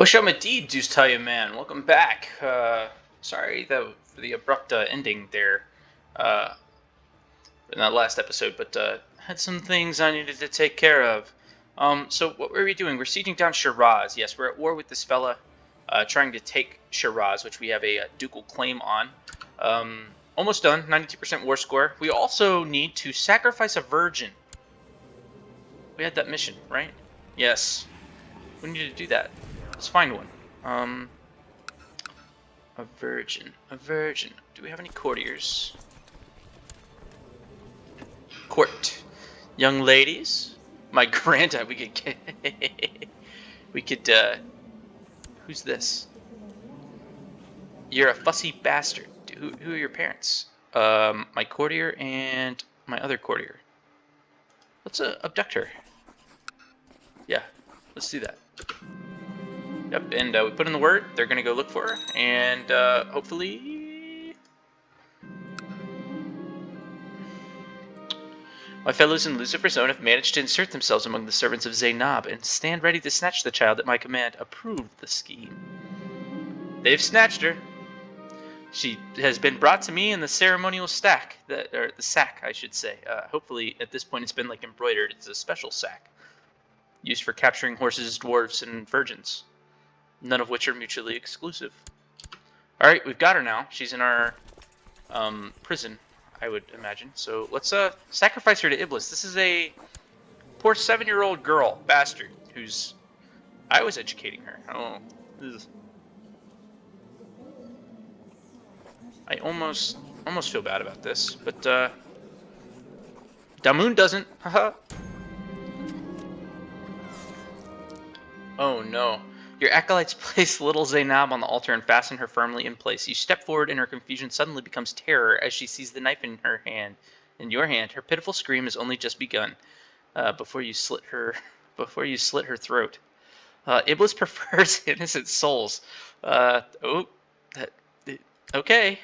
Hoomanzade, Zeus tell you, man. Welcome back. Sorry though for the abrupt ending there in that last episode, but had some things I needed to take care of. So what were we doing? We're sieging down Shiraz. Yes, we're at war with this fella, trying to take Shiraz, which we have a ducal claim on. Almost done, 92% war score. We also need to sacrifice a virgin. We had that mission, right? Yes. We need to do that. Let's find one. A virgin. A virgin. Do we have any courtiers? Court. Young ladies? My granddad, we could get... we could, who's this? You're a fussy bastard. Who are your parents? My courtier and my other courtier. Let's, abduct her. Yeah, let's do that. Yep, and we put in the word. They're gonna go look for her, and hopefully, my fellows in Lucifer's Zone have managed to insert themselves among the servants of Zainab and stand ready to snatch the child at my command. Approved the scheme. They've snatched her. She has been brought to me in the ceremonial sack, or the sack, I should say. Hopefully, at this point, it's been like embroidered. It's a special sack used for capturing horses, dwarves, and virgins. None of which are mutually exclusive. Alright, we've got her now. She's in our prison, I would imagine. So let's sacrifice her to Iblis. This is a poor 7-year-old girl, bastard, who's... I was educating her. Oh, I almost feel bad about this, but Damoon doesn't. Haha. Oh no. Your acolytes place little Zainab on the altar and fasten her firmly in place. You step forward and her confusion suddenly becomes terror as she sees the knife in her hand. In your hand, her pitiful scream has only just begun. Before you slit her throat. Iblis prefers innocent souls. Okay.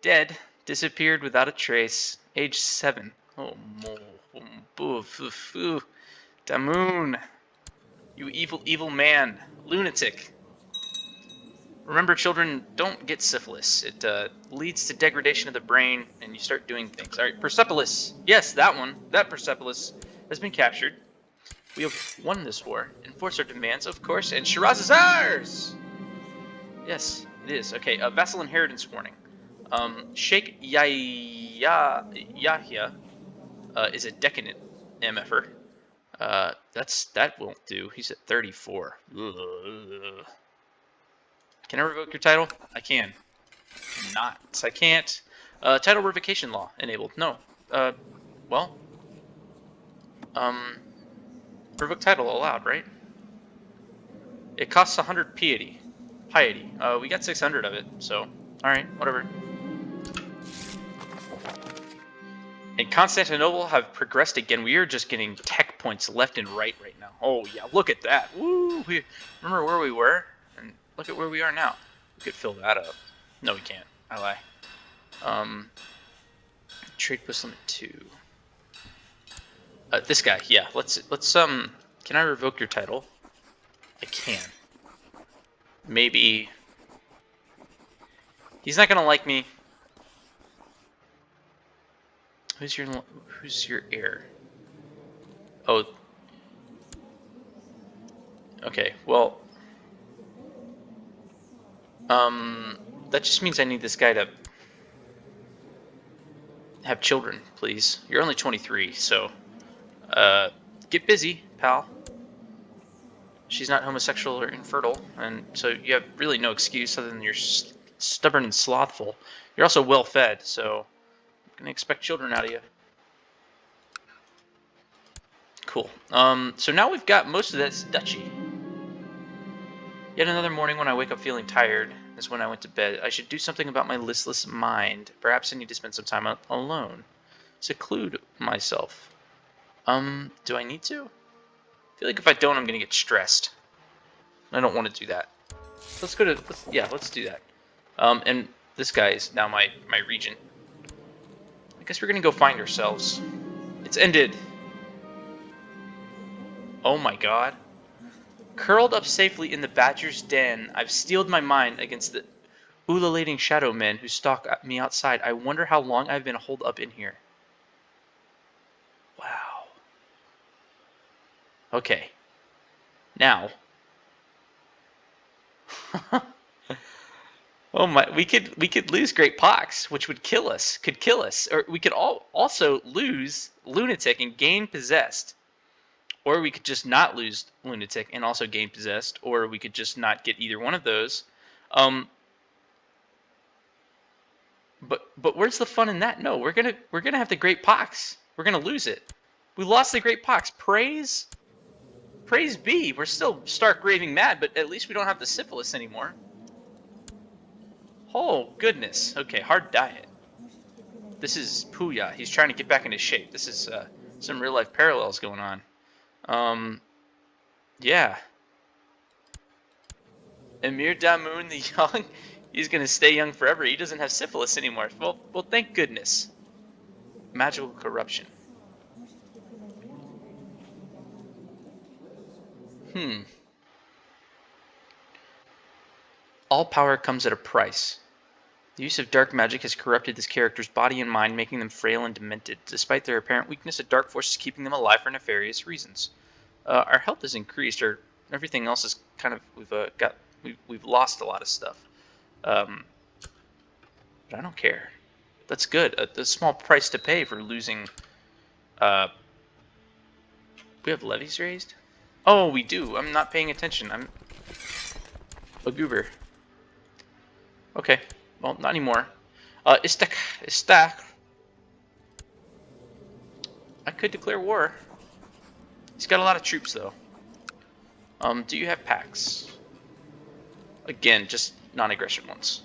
Dead. Disappeared without a trace. Age 7. Oh, Damoon. You evil, evil man. Lunatic. Remember, children, don't get syphilis. It leads to degradation of the brain, and you start doing things. Alright, Persepolis. Yes, that one. That Persepolis has been captured. We have won this war. Enforce our demands, of course, and Shiraz is ours! Yes, it is. Okay, vassal inheritance warning. Sheikh Yahya is a decadent MFer. That won't do. He's at 34. Ugh. Can I revoke your title? I can. Not. I can't. Title revocation law enabled. No. Revoke title allowed, right? It costs 100 piety. Piety. We got 600 of it, so alright, whatever. And Constantinople have progressed again. We are just getting tech points left and right now. Oh yeah, look at that. Woo! Remember where we were? And look at where we are now. We could fill that up. No, we can't. I lie. Trade post limit 2. This guy, yeah. Let's can I revoke your title? I can. Maybe. He's not gonna like me. Who's your heir? Oh. Okay, well. That just means I need this guy to have children, please. You're only 23, so get busy, pal. She's not homosexual or infertile, and so you have really no excuse other than you're stubborn and slothful. You're also well fed, so I'm gonna expect children out of you. Cool. So now we've got most of this duchy. Yet another morning when I wake up feeling tired is when I went to bed. I should do something about my listless mind. Perhaps I need to spend some time alone. Seclude myself. Do I need to? I feel like if I don't, I'm gonna get stressed. I don't want to do that. Let's go to, let's do that. And this guy is now my regent. I guess we're gonna go find ourselves. It's ended. Oh my god. Curled up safely in the badger's den, I've steeled my mind against the ululating shadow men who stalk me outside. I wonder how long I've been holed up in here. Wow. Okay. Now. Oh my! We could lose Great Pox, which would kill us. Could kill us, or we could also lose Lunatic and gain Possessed, or we could just not lose Lunatic and also gain Possessed, or we could just not get either one of those. But where's the fun in that? No, we're gonna have the Great Pox. We're gonna lose it. We lost the Great Pox. Praise be. We're still stark raving mad, but at least we don't have the syphilis anymore. Oh, goodness. Okay, hard diet. This is Puya. He's trying to get back into shape. This is some real-life parallels going on. Yeah. Emir Damoon the Young, he's going to stay young forever. He doesn't have syphilis anymore. Well, thank goodness. Magical corruption. All power comes at a price. The use of dark magic has corrupted this character's body and mind, making them frail and demented. Despite their apparent weakness, a dark force is keeping them alive for nefarious reasons. Our health has increased. Everything else is kind of we've lost a lot of stuff. But I don't care. That's good. A small price to pay for losing. We have levies raised. Oh, we do. I'm not paying attention. I'm a goober. Okay. Well, not anymore. Istak. I could declare war. He's got a lot of troops, though. Do you have packs? Again, just non-aggression ones.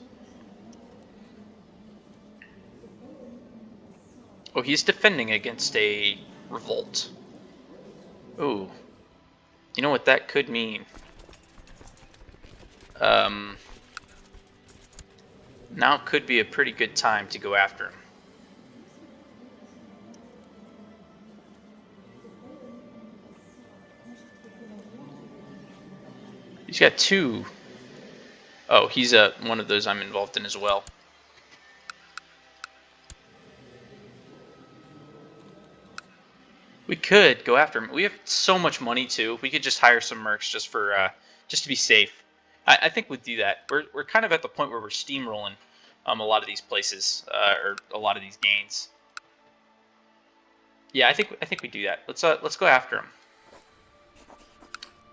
Oh, he's defending against a revolt. Ooh. You know what that could mean? Now could be a pretty good time to go after him. He's got two. Oh, he's one of those I'm involved in as well. We could go after him. We have so much money too. We could just hire some mercs just for just to be safe. I think we'd do that. We're kind of at the point where we're steamrolling a lot of these places or a lot of these gains. Yeah, I think we do that. Let's go after him.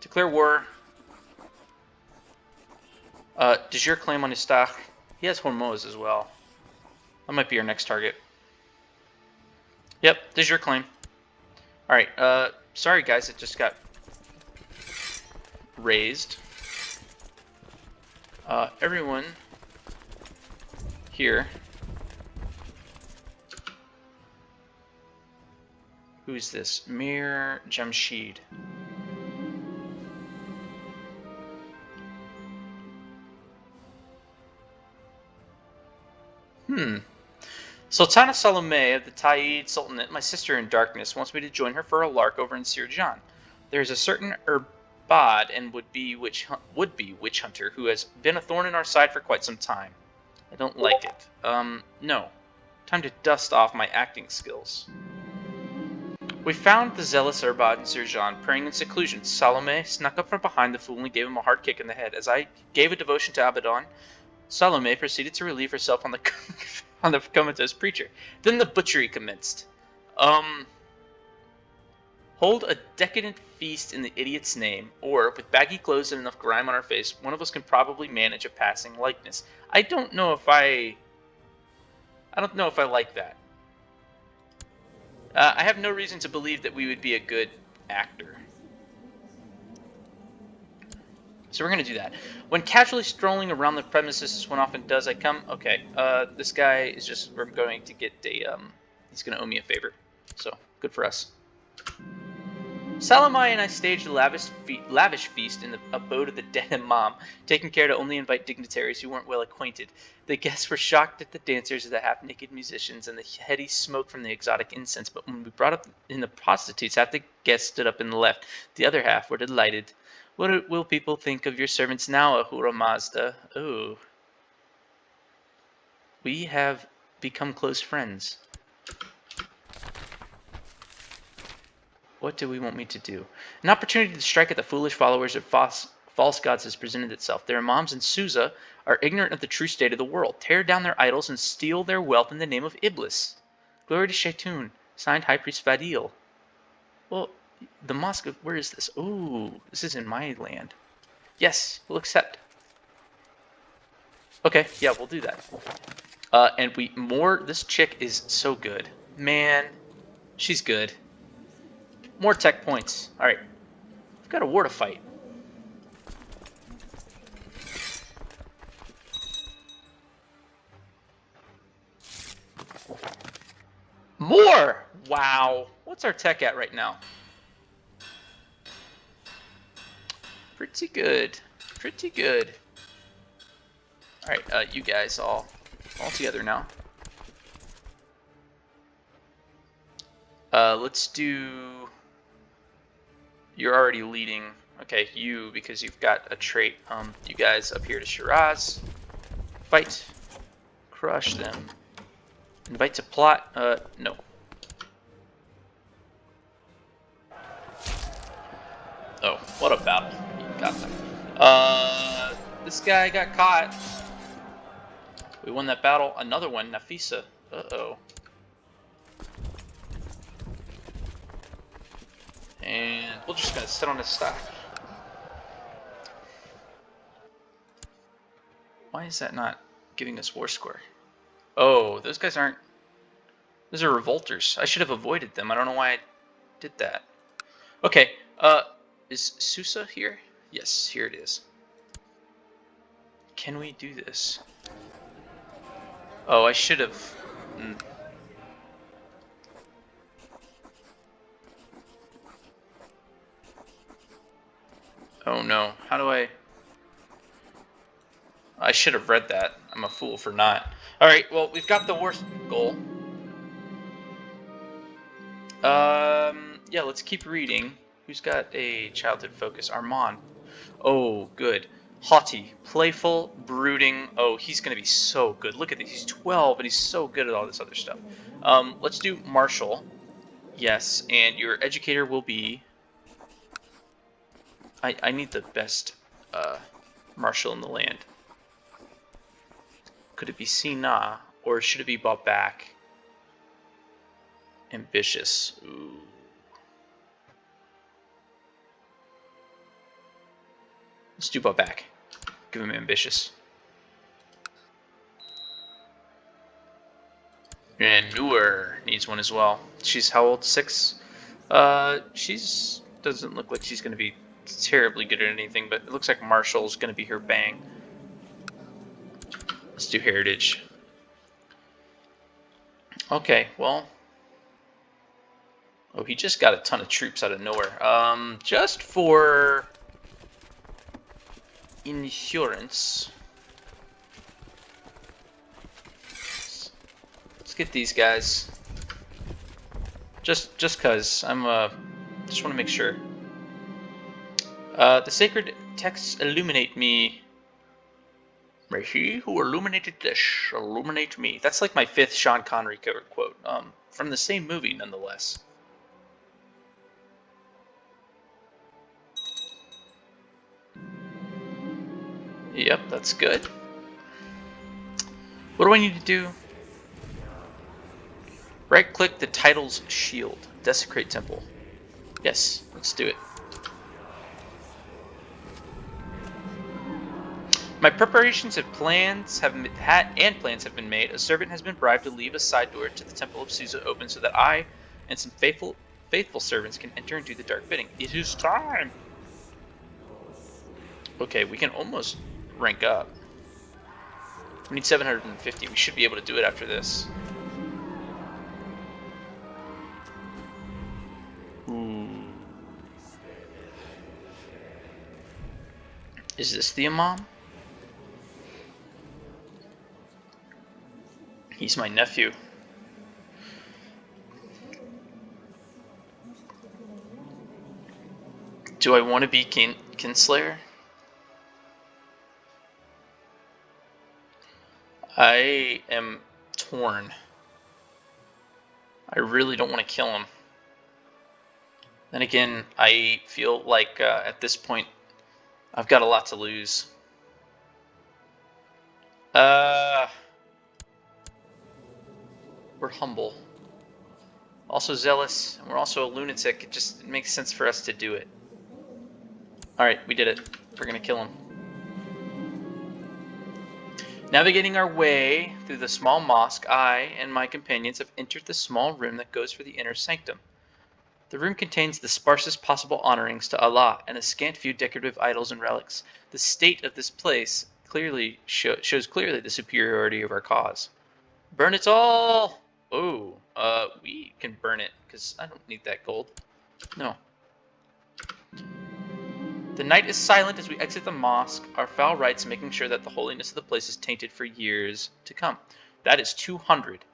Declare war. Does your claim on Istach? He has Hormoz as well. That might be our next target. Yep, does your claim. Alright, sorry guys, it just got raised. Everyone here. Who is this? Mir Jamshid. Sultana Salome of the Taid Sultanate, my sister in darkness, wants me to join her for a lark over in Sirjan. There is a certain Erbad and would-be witch hunter who has been a thorn in our side for quite some time. I don't like it. No. Time to dust off my acting skills. We found the zealous Erbad in Sirjan praying in seclusion. Salome snuck up from behind the fool and gave him a hard kick in the head. As I gave a devotion to Abaddon, Salome proceeded to relieve herself on the on the comatose preacher. Then the butchery commenced. Hold a decadent feast in the idiot's name, or with baggy clothes and enough grime on our face, one of us can probably manage a passing likeness. I don't know if I like that. I have no reason to believe that we would be a good actor. So we're going to do that. When casually strolling around the premises is when often does I come. Okay, this guy is just, we're going to get a, he's going to owe me a favor. So, good for us. Salamai and I staged a lavish feast in the abode of the dead Imam, taking care to only invite dignitaries who weren't well acquainted. The guests were shocked at the dancers of the half-naked musicians and the heady smoke from the exotic incense, but when we brought up in the prostitutes, half the guests stood up and left. The other half were delighted. What will people think of your servants now, Ahura Mazda? Oh. We have become close friends. What do we want me to do? An opportunity to strike at the foolish followers of false gods has presented itself. Their imams in Susa are ignorant of the true state of the world. Tear down their idols and steal their wealth in the name of Iblis. Glory to Shaitun. Signed, High Priest Fadil. Well, the mosque of... Where is this? Ooh, this is in my land. Yes, we'll accept. Okay, yeah, we'll do that. And this chick is so good. Man, she's good. More tech points. Alright. We've got a war to fight. More! Wow. What's our tech at right now? Pretty good. Pretty good. Alright, you guys all together now. Let's do... You're already leading. Okay, you, because you've got a trait. You guys up here to Shiraz. Fight. Crush them. Invite to plot. No. Oh, what a battle. Got them. This guy got caught. We won that battle. Another one, Nafisa. Uh-oh. And we're just gonna sit on this stack. Why is that not giving us war score? Oh, those guys aren't... Those are revolters. I should have avoided them. I don't know why I did that. Okay, is Susa here? Yes, here it is. Can we do this? Oh, I should have... Oh no, how do I... I should have read that. I'm a fool for not. Alright, well, we've got the worst goal. Yeah, let's keep reading. Who's got a childhood focus? Armand. Oh, good. Haughty, playful, brooding. Oh, he's going to be so good. Look at this. He's 12, and he's so good at all this other stuff. Let's do Marshall. Yes, and your educator will be... I need the best Marshall in the land. Could it be Sina, or should it be bought back? Ambitious. Ooh. Let's do bought back. Give him ambitious. And Noor needs one as well. She's how old? 6? She's doesn't look like she's going to be terribly good at anything, but it looks like Marshall's going to be her bang. Let's do heritage. Okay, well. Oh, he just got a ton of troops out of nowhere. Just for insurance. Let's get these guys. Just cause I'm just want to make sure. The sacred texts illuminate me. May he who illuminated this illuminate me. That's like my 5th Sean Connery quote. From the same movie, nonetheless. Yep, that's good. What do I need to do? Right-click the title's shield. Desecrate temple. Yes, let's do it. My preparations and plans have been made. A servant has been bribed to leave a side door to the temple of Susa open so that I and some faithful servants can enter and do the dark bidding. It is time! Okay, we can almost rank up. We need 750. We should be able to do it after this. Ooh. Is this the Imam? He's my nephew. Do I want to be king Kinslayer? I am torn. I really don't want to kill him. Then again, I feel like at this point, I've got a lot to lose. We're humble. Also zealous, and we're also a lunatic. It makes sense for us to do it. Alright, we did it. We're gonna kill him. Navigating our way through the small mosque, I and my companions have entered the small room that goes for the inner sanctum. The room contains the sparsest possible honorings to Allah and a scant few decorative idols and relics. The state of this place clearly shows clearly the superiority of our cause. Burn it all! Oh, we can burn it, because I don't need that gold. No. The night is silent as we exit the mosque, our foul rites making sure that the holiness of the place is tainted for years to come. That is 200.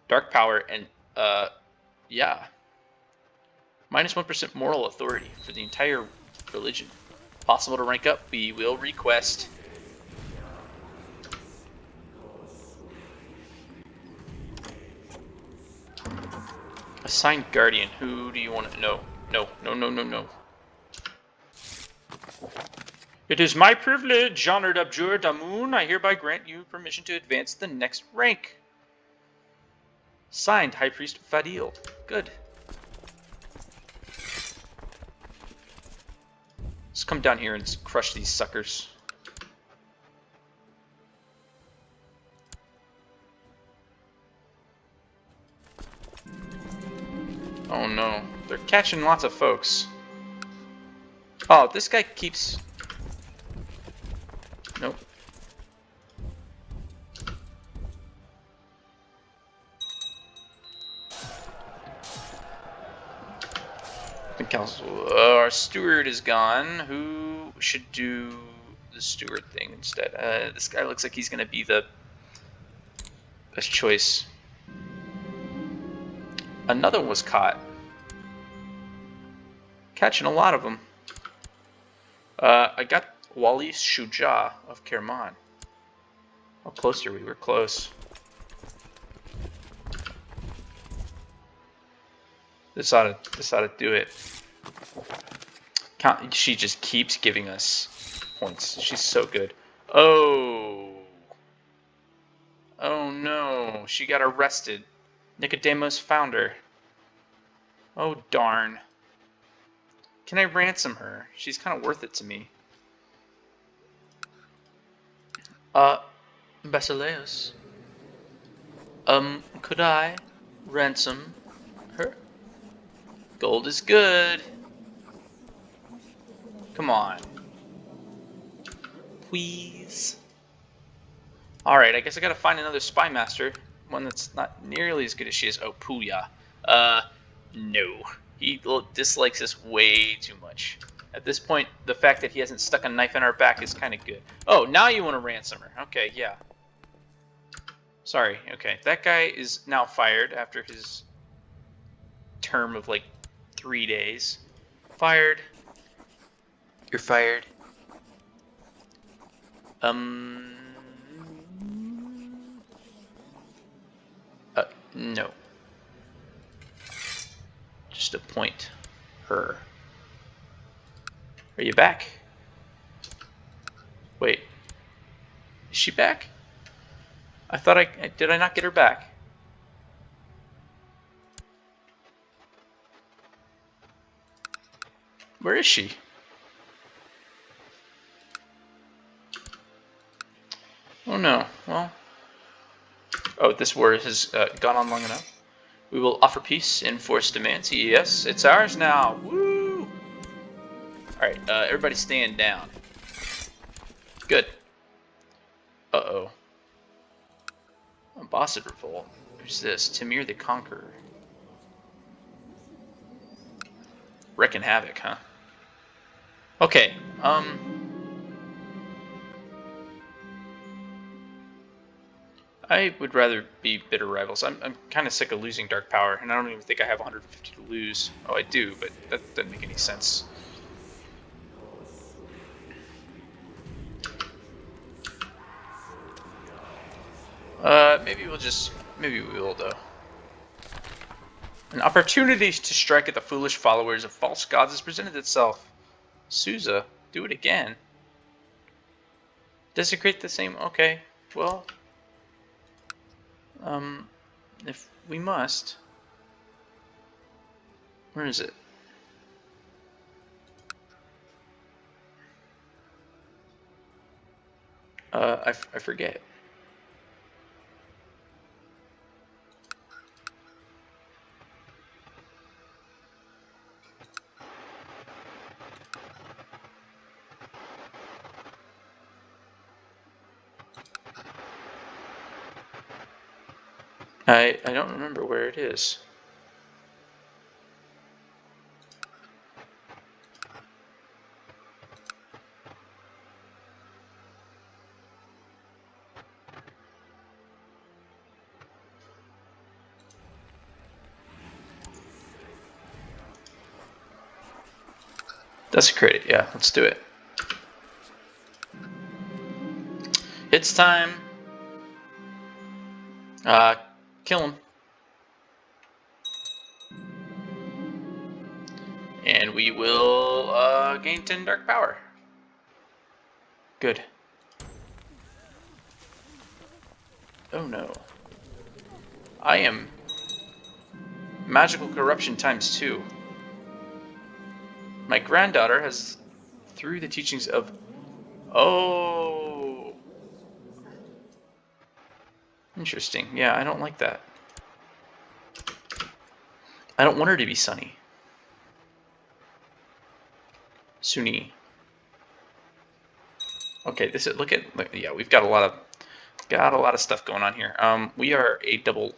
Dark power and, yeah. Minus 1% moral authority for the entire religion. Possible to rank up, we will request. Assigned guardian, who do you want to know? No. It is my privilege, honored Abjur Damoon. I hereby grant you permission to advance to the next rank. Signed, High Priest Fadil. Good. Let's come down here and crush these suckers. Oh no, they're catching lots of folks. Oh, this guy keeps... Nope. The council. Our steward is gone. Who should do the steward thing instead? This guy looks like he's gonna be the best choice. Another one was caught. Catching a lot of them. I got Wali Shuja of Kerman. How close are we? We're close. This ought to do it. She just keeps giving us points. She's so good. Oh. Oh no. She got arrested. Nicodemus found her. Oh darn. Can I ransom her? She's kind of worth it to me. Basileus. Could I ransom her? Gold is good. Come on. Please. Alright, I guess I gotta find another spy master. One that's not nearly as good as she is. Oh, Puya. No. He dislikes us way too much. At this point, the fact that he hasn't stuck a knife in our back is kind of good. Oh, now you want to ransom her. Okay, yeah. Sorry, okay. That guy is now fired after his term of like 3 days. Fired. You're fired. No. Just appoint her. Are you back? Wait. Is she back? I thought did I not get her back? Where is she? Oh no. Well. Oh, this war has gone on long enough. We will offer peace, enforce demands. Yes, it's ours now. Woo! Alright, everybody stand down. Good. Uh-oh. Abbasid revolt. Who's this? Emir the Conqueror. Wrecking havoc, huh? Okay, I would rather be bitter rivals. I'm kind of sick of losing dark power, and I don't even think I have 150 to lose. Oh, I do, but that doesn't make any sense. Maybe we will, though. An opportunity to strike at the foolish followers of false gods has presented itself. Souza, do it again. Desecrate the same... Okay, well... if we must... Where is it? I forget. I don't remember where it is. Desecrate it, yeah, let's do it. It's time. Kill him. And we will gain 10 dark power. Good. Oh no. I am magical corruption times 2. My granddaughter has, through the teachings of... Oh! Interesting. Yeah, I don't like that. I don't want her to be Sunny. Sunni. Okay, this is... Look, yeah, we've got a lot of stuff going on here. We are a double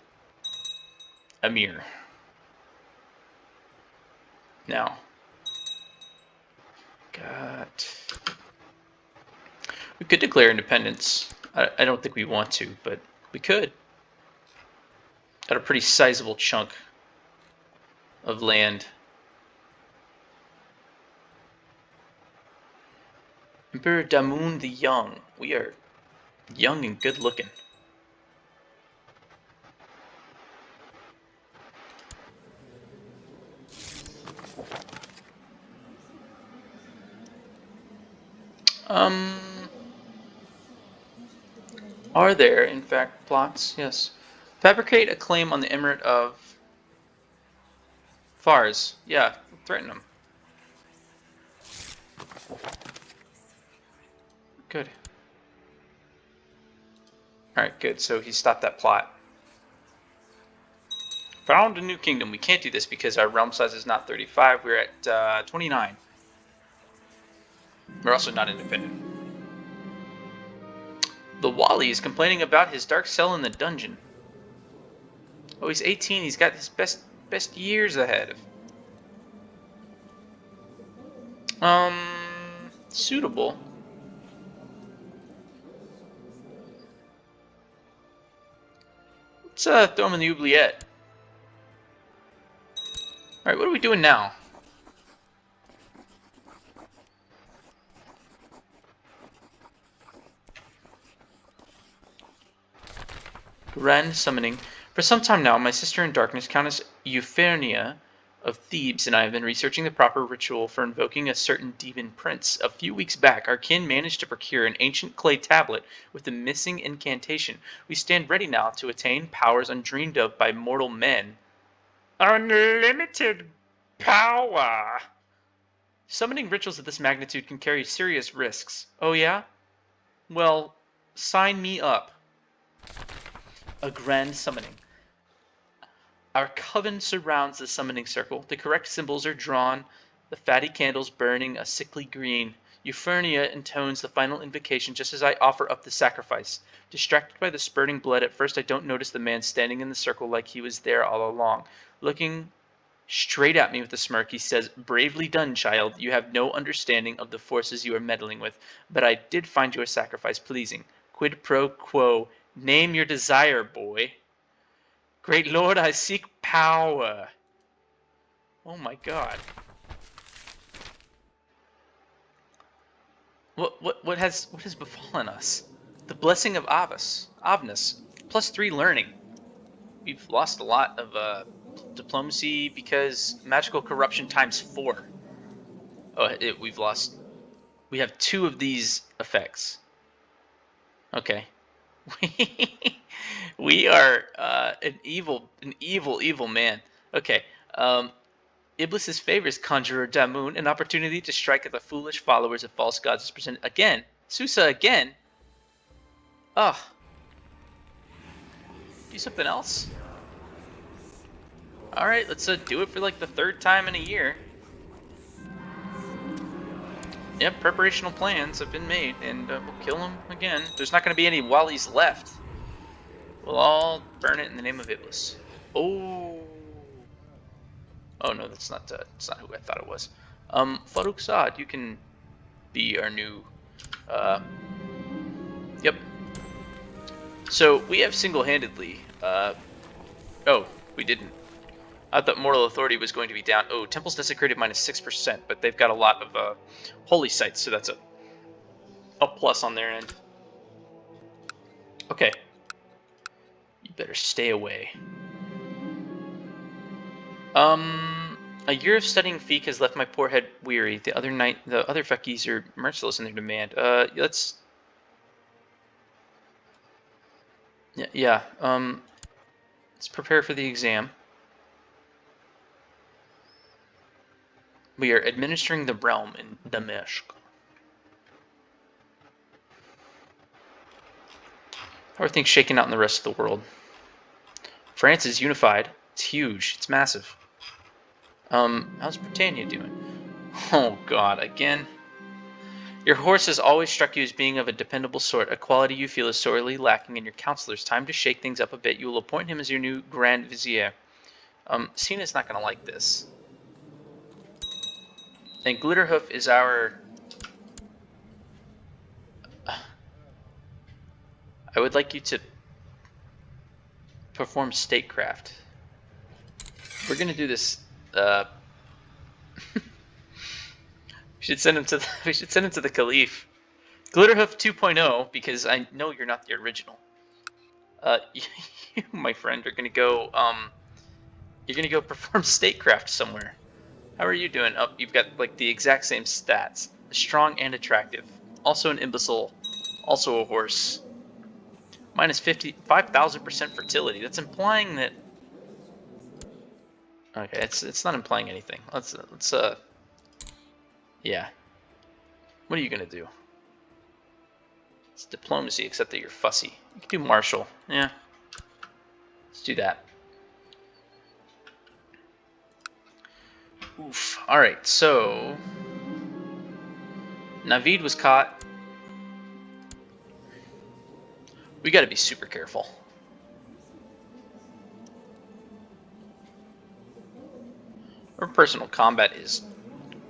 Emir. Now. We could declare independence. I don't think we want to, but we could. Got a pretty sizable chunk of land. Emperor Damoon the Young. We are young and good looking. Are there, in fact, plots? Yes. Fabricate a claim on the Emirate of Fars. Yeah, threaten them. Good. Alright, good. So he stopped that plot. Found a new kingdom. We can't do this because our realm size is not 35. We're at 29. We're also not independent. The Wali is complaining about his dark cell in the dungeon. Oh, he's 18. He's got his best years ahead. Suitable. Let's throw him in the oubliette. Alright, what are we doing now? Grand summoning. For some time now, my sister in darkness, Countess Euphemia of Thebes, and I have been researching the proper ritual for invoking a certain demon prince. A few weeks back, our kin managed to procure an ancient clay tablet with the missing incantation. We stand ready now to attain powers undreamed of by mortal men. Unlimited power! Summoning rituals of this magnitude can carry serious risks. Oh yeah? Well, sign me up. A grand summoning. Our coven surrounds the summoning circle. The correct symbols are drawn, the fatty candles burning a sickly green. Euphemia intones the final invocation just as I offer up the sacrifice. Distracted by the spurting blood, at first I don't notice the man standing in the circle like he was there all along. Looking straight at me with a smirk, he says, "Bravely done, child. You have no understanding of the forces you are meddling with, but I did find your sacrifice pleasing. Quid pro quo. Name your desire, boy." Great Lord, I seek power. Oh my God. What has befallen us? The blessing of Avnus. +3 learning. We've lost a lot of diplomacy because magical corruption ×4. Oh, we've lost. We have 2 of these effects. Okay. We are an evil man. Okay. Iblis's favors conjurer Damoon, an opportunity to strike at the foolish followers of false gods is presented again. Susa again. Ugh. Do something else. All right, let's do it for like the 3rd time in a year. Yep, preparational plans have been made, and we'll kill him again. There's not going to be any Wallies left. We'll all burn it in the name of Iblis. Oh. Oh no, that's not who I thought it was. Farouk Saad, you can be our new. Yep. So we have single-handedly. Oh, we didn't. I thought Mortal Authority was going to be down. Oh, Temples Desecrated -6%, but they've got a lot of holy sites, so that's a plus on their end. Okay. You better stay away. A year of studying Feek has left my poor head weary. The other Fekis are merciless in their demand. Let's. Yeah. Let's prepare for the exam. We are administering the realm in Damesk. How are things shaking out in the rest of the world? France is unified. It's huge. It's massive. How's Britannia doing? Oh God, again. Your horse has always struck you as being of a dependable sort, a quality you feel is sorely lacking in your counselors. Time to shake things up a bit. You will appoint him as your new Grand Vizier. Sina's not going to like this. And Glitterhoof is our... I would like you to perform statecraft. We're going to do this... we should send him to the Caliph. Glitterhoof 2.0, because I know you're not the original. You, my friend, are gonna go. You're gonna go perform statecraft somewhere. How are you doing? Oh, you've got like the exact same stats. Strong and attractive. Also an imbecile. Also a horse. Minus 5,000% fertility. That's implying that. Okay, it's not implying anything. Let's yeah. What are you gonna do? It's diplomacy, except that you're fussy. You can do martial. Yeah. Let's do that. Oof. Alright, so... Navid was caught. We gotta be super careful. Our personal combat is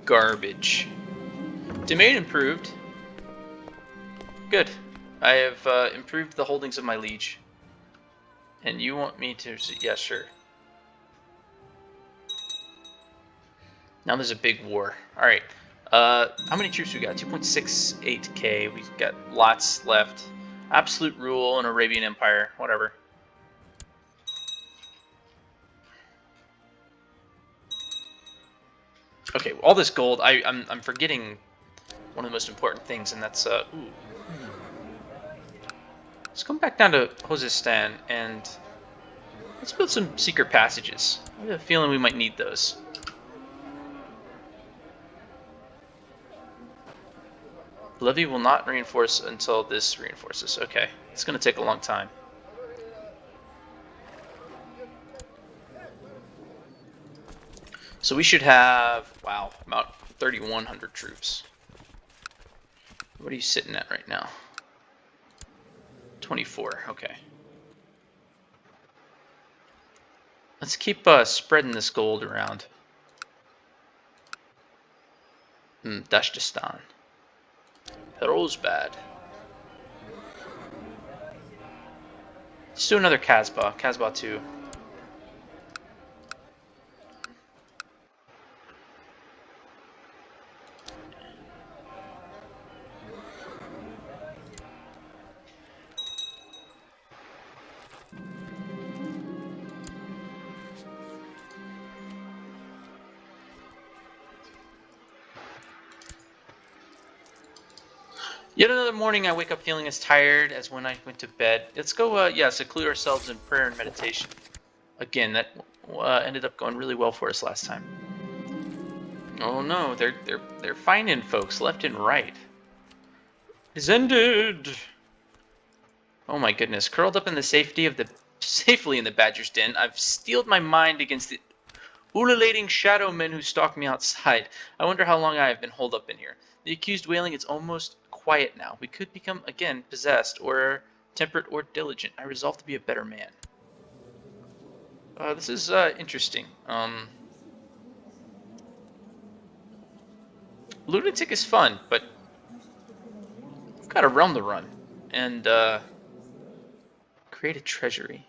garbage. Domain improved. Good. I have improved the holdings of my liege. And you want me to... Yeah, sure. Now there's a big war. Alright. How many troops we got? 2.68k. We've got lots left. Absolute rule in Arabian Empire. Whatever. Okay, all this gold. I'm forgetting one of the most important things, and that's ooh. Let's come back down to Khuzestan and let's build some secret passages. I have a feeling we might need those. Levy will not reinforce until this reinforces. Okay, it's going to take a long time. So we should have, wow, about 3,100 troops. What are you sitting at right now? 24, okay. Let's keep spreading this gold around. Dashtistan. Herosbad. Let's do another Kasbah. Kasbah 2. Yet another morning I wake up feeling as tired as when I went to bed. Let's go, yeah, seclude ourselves in prayer and meditation. Again, that ended up going really well for us last time. Oh no, they're finding folks left and right. It's ended. Oh my goodness, curled up in the safely in the badger's den, I've steeled my mind against the ululating shadow men who stalk me outside. I wonder how long I have been holed up in here. The accused wailing is almost quiet now. We could become again possessed, or temperate, or diligent. I resolve to be a better man. This is interesting. Lunatic is fun, but we've got a realm to run, and create a treasury.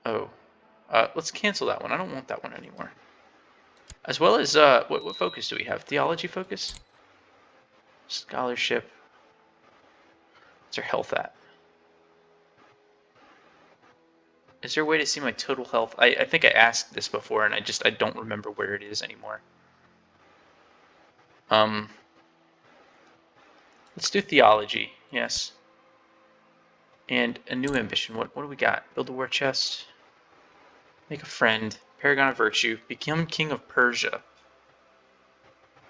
Oh, let's cancel that one. I don't want that one anymore. As well as what focus do we have? Theology focus, scholarship. What's our health at? Is there a way to see my total health? I think I asked this before, and I don't remember where it is anymore. Let's do theology. Yes. And a new ambition. What do we got? Build a war chest. Make a friend. Paragon of virtue. Become king of Persia.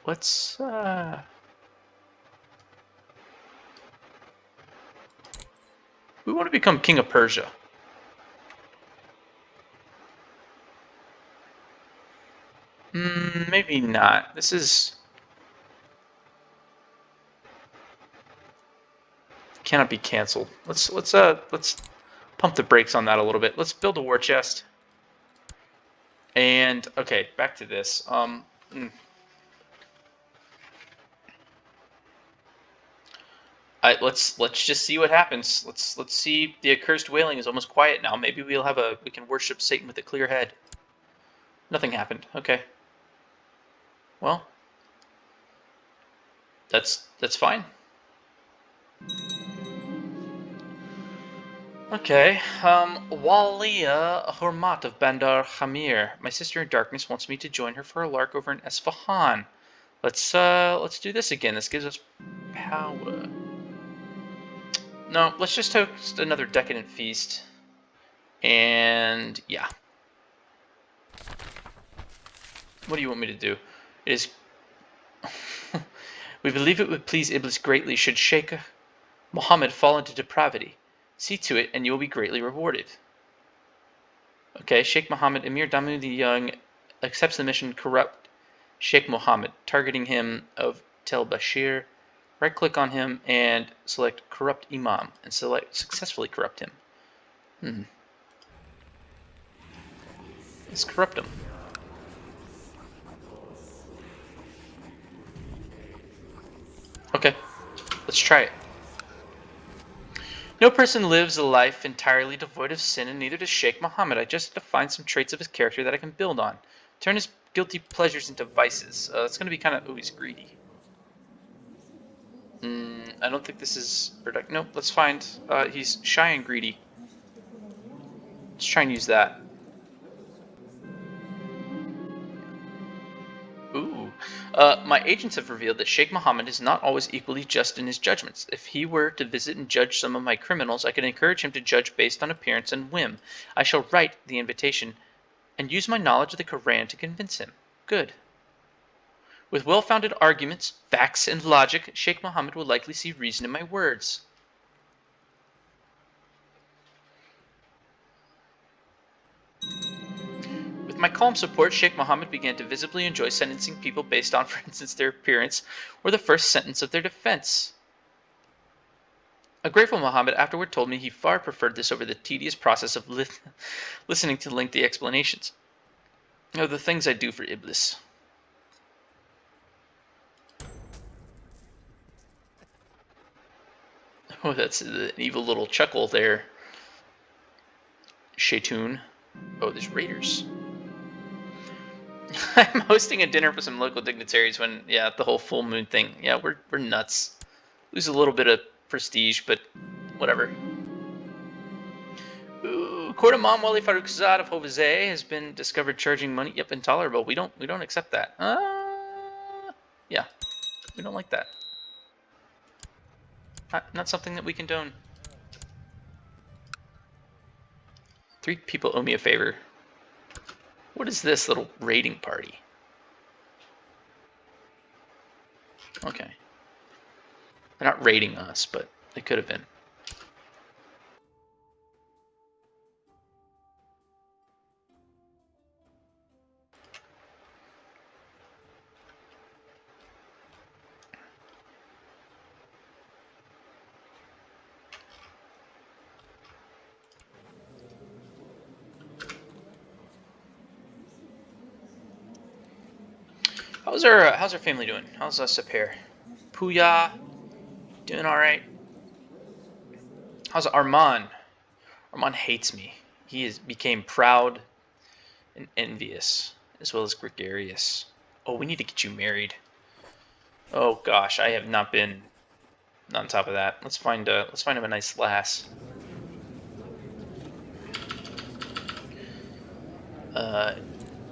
Let's we want to become king of Persia. Maybe not. This is cannot be canceled. Let's pump the brakes on that a little bit. Let's build a war chest. And okay, back to this. Let's just see what happens. Let's see. The accursed wailing is almost quiet now. Maybe we can worship Satan with a clear head. Nothing happened. Okay. Well, that's fine. Okay. Walia Hormat of Bandar Hamir. My sister in darkness wants me to join her for a lark over in Esfahan. Let's do this again. This gives us power. No, let's just host another decadent feast. And yeah. What do you want me to do? It is. We believe it would please Iblis greatly should Sheikh Mohammed fall into depravity. See to it, and you will be greatly rewarded. Okay, Sheikh Mohammed, Emir Damoon the Young accepts the mission to corrupt Sheikh Mohammed, targeting him of Tel Bashir. Right-click on him and select Corrupt Imam, and successfully corrupt him. Let's corrupt him. Okay, let's try it. No person lives a life entirely devoid of sin, and neither does Sheikh Mohammed. I just have to find some traits of his character that I can build on. Turn his guilty pleasures into vices. It's going to be kind of... Ooh, he's greedy. I don't think this is... Nope, let's find... he's shy and greedy. Let's try and use that. Ooh. My agents have revealed that Sheikh Mohammed is not always equally just in his judgments. If he were to visit and judge some of my criminals, I could encourage him to judge based on appearance and whim. I shall write the invitation and use my knowledge of the Quran to convince him. Good. With well-founded arguments, facts, and logic, Sheikh Mohammed will likely see reason in my words. With my calm support, Sheikh Mohammed began to visibly enjoy sentencing people based on, for instance, their appearance or the first sentence of their defense. A grateful Mohammed afterward told me he far preferred this over the tedious process of listening to lengthy explanations of the things I do for Iblis. Oh, that's an evil little chuckle there. Shaytoon. Oh, there's raiders. I'm hosting a dinner for some local dignitaries when, yeah, the whole full moon thing. Yeah, we're nuts. Lose a little bit of prestige, but whatever. Ooh, Court Imam Wali Farooqzad of Hoomanzade has been discovered charging money. Yep, intolerable. We don't accept that. Yeah. We don't like that. Not something that we condone. 3 people owe me a favor. What is this little raiding party? Okay. They're not raiding us, but they could have been. How's our family doing? How's us up here? Puya, doing all right. How's Armand? Armand hates me. He became proud and envious, as well as gregarious. Oh, we need to get you married. Oh gosh, I have not been on top of that. Let's find him a nice lass.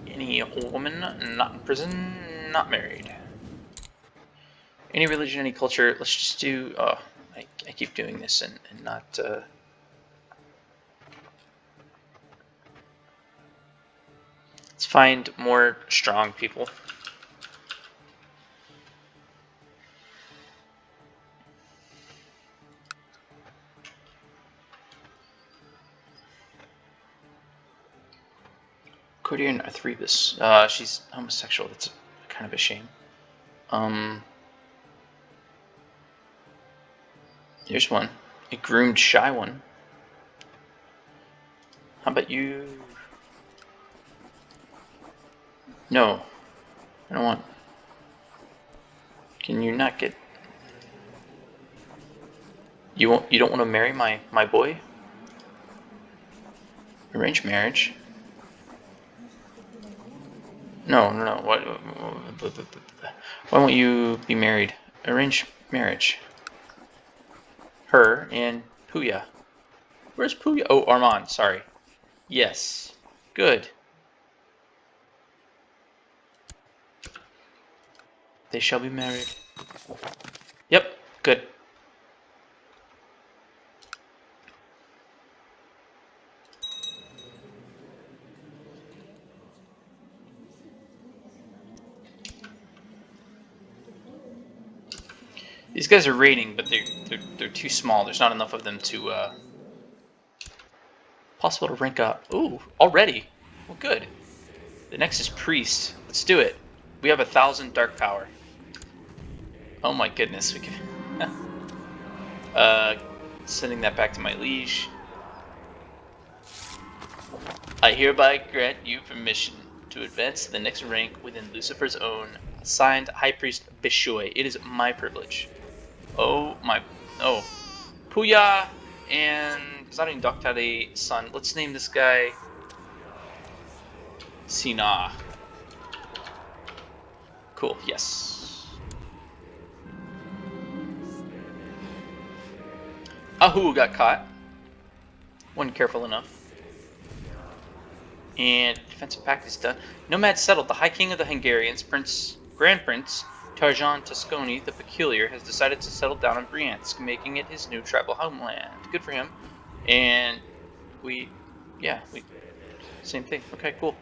Any woman not in prison, not married. Any religion, any culture. Let's just do. Oh, I keep doing this and not. Let's find more strong people. Cordian Arthrebus. She's homosexual. That's kind of a shame. Here's one. A groomed shy one. How about you? No. I don't want. Can you not get. You don't want to marry my boy? Arranged marriage. No. Why won't you be married? Arranged marriage. Her and Puya. Where's Puya? Oh, Armand. Sorry. Yes. Good. They shall be married. Yep. Good. These guys are raiding, but they're too small. There's not enough of them to possible to rank up. Ooh, already. Well, good. The next is priest. Let's do it. We have 1,000 dark power. Oh my goodness, we can. Sending that back to my liege. I hereby grant you permission to advance to the next rank within Lucifer's own. Signed, High Priest Bishoy. It is my privilege. Oh my. Oh. Puya and Zarin Doktari son. Let's name this guy Sina. Cool, yes. Ahu got caught. Wasn't careful enough. And defensive pact is done. Nomad settled. The High King of the Hungarians, Grand Prince Tarjan Tosconi the Peculiar, has decided to settle down in Briansk, making it his new tribal homeland. Good for him. And same thing. Okay, cool.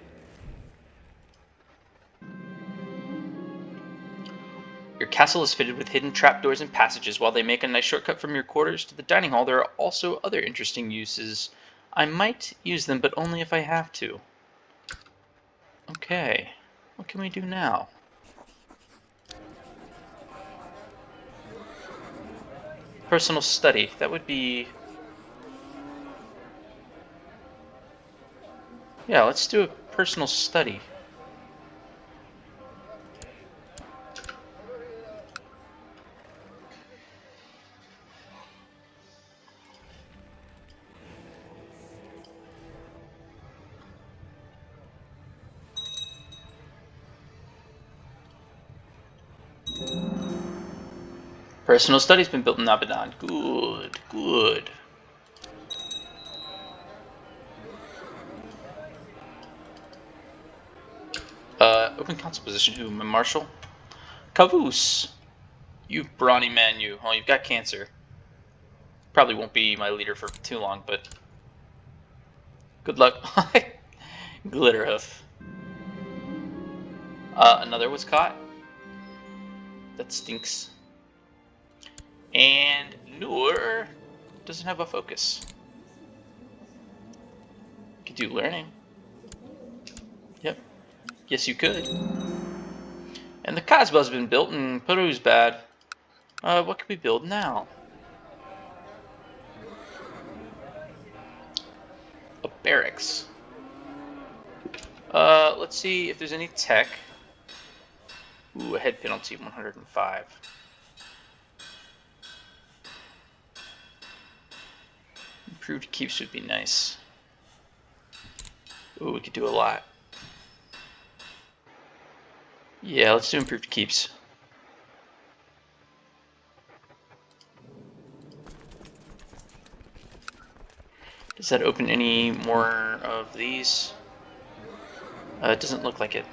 Your castle is fitted with hidden trapdoors and passages. While they make a nice shortcut from your quarters to the dining hall, there are also other interesting uses. I might use them, but only if I have to. Okay, what can we do now? Personal study. That would be... Yeah, let's do a personal study. Personal study's been built in Abaddon. Good, good. Open council position. Who? Marshal? Caboose. You brawny man, you. Oh, you've got cancer. Probably won't be my leader for too long, but good luck. Glitterhoof. Another was caught. That stinks. And Noor doesn't have a focus. Could do learning. Yep. Yes, you could. And the Casbah's been built, and Peru's bad. What can we build now? A barracks. Let's see if there's any tech. Ooh, a head penalty, 105. Improved keeps would be nice. Ooh, we could do a lot. Yeah, let's do improved keeps. Does that open any more of these? It doesn't look like it.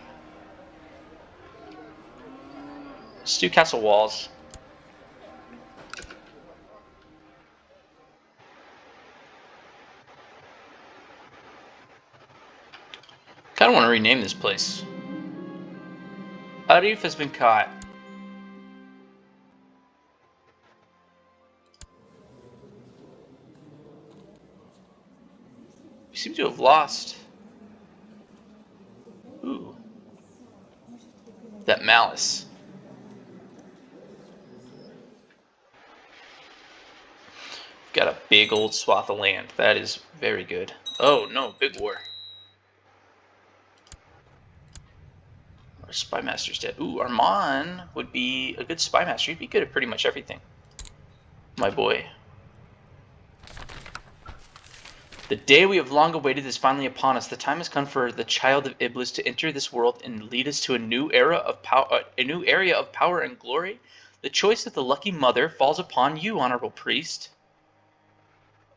Let's do castle walls. Kind of want to rename this place. Arif has been caught. We seem to have lost. Ooh. That malice. Got a big old swath of land. That is very good. Oh no, big war. Our spymaster's dead. Ooh, Armand would be a good spymaster. He'd be good at pretty much everything. My boy. The day we have long awaited is finally upon us. The time has come for the child of Iblis to enter this world and lead us to a new era of a new area of power and glory. The choice of the lucky mother falls upon you, honorable priest.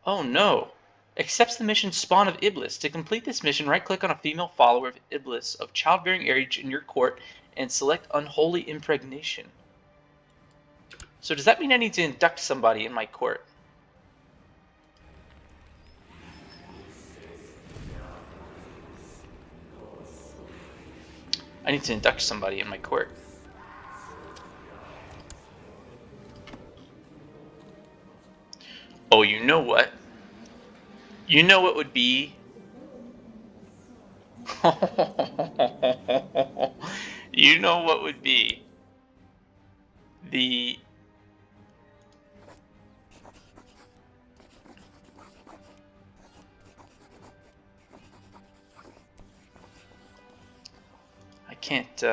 Oh no. Accepts the mission Spawn of Iblis. To complete this mission, right-click on a female follower of Iblis of childbearing age in your court and select Unholy Impregnation. So does that mean I need to induct somebody in my court? I need to induct somebody in my court. Oh, you know what? You know what would be? You know what would be the I can't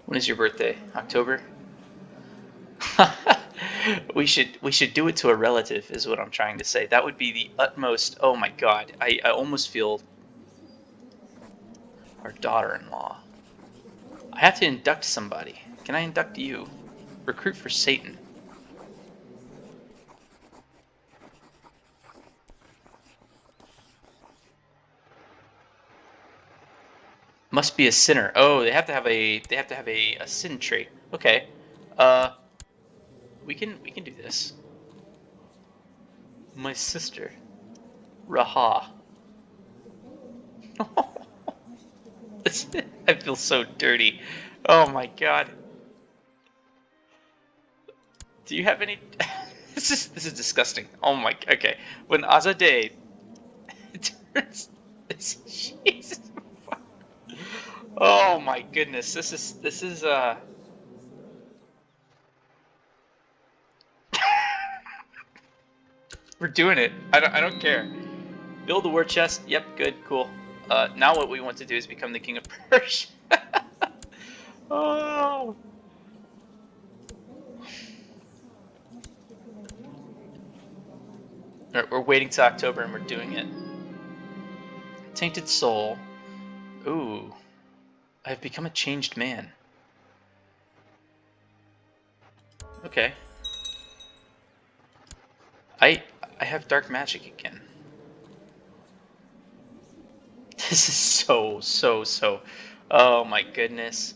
When is your birthday? October? we should do it to a relative is what I'm trying to say. That would be the utmost. Oh my god. I almost feel our daughter-in-law. I have to induct somebody. Can I induct you? Recruit for Satan. Must be a sinner. Oh, they have to have a sin trait. Okay. We can do this. My sister, Raha. I feel so dirty. Oh my god. Do you have any? This is disgusting. Oh my. Okay. When Azadeh turns this. Jesus. Oh my goodness. This is We're doing it. I don't care. Build a war chest. Yep. Good. Cool. Now what we want to do is become the king of Persia. Oh. Alright, we're waiting till October and we're doing it. Tainted soul. Ooh. I've become a changed man. Okay. I have dark magic again. This is so. Oh my goodness.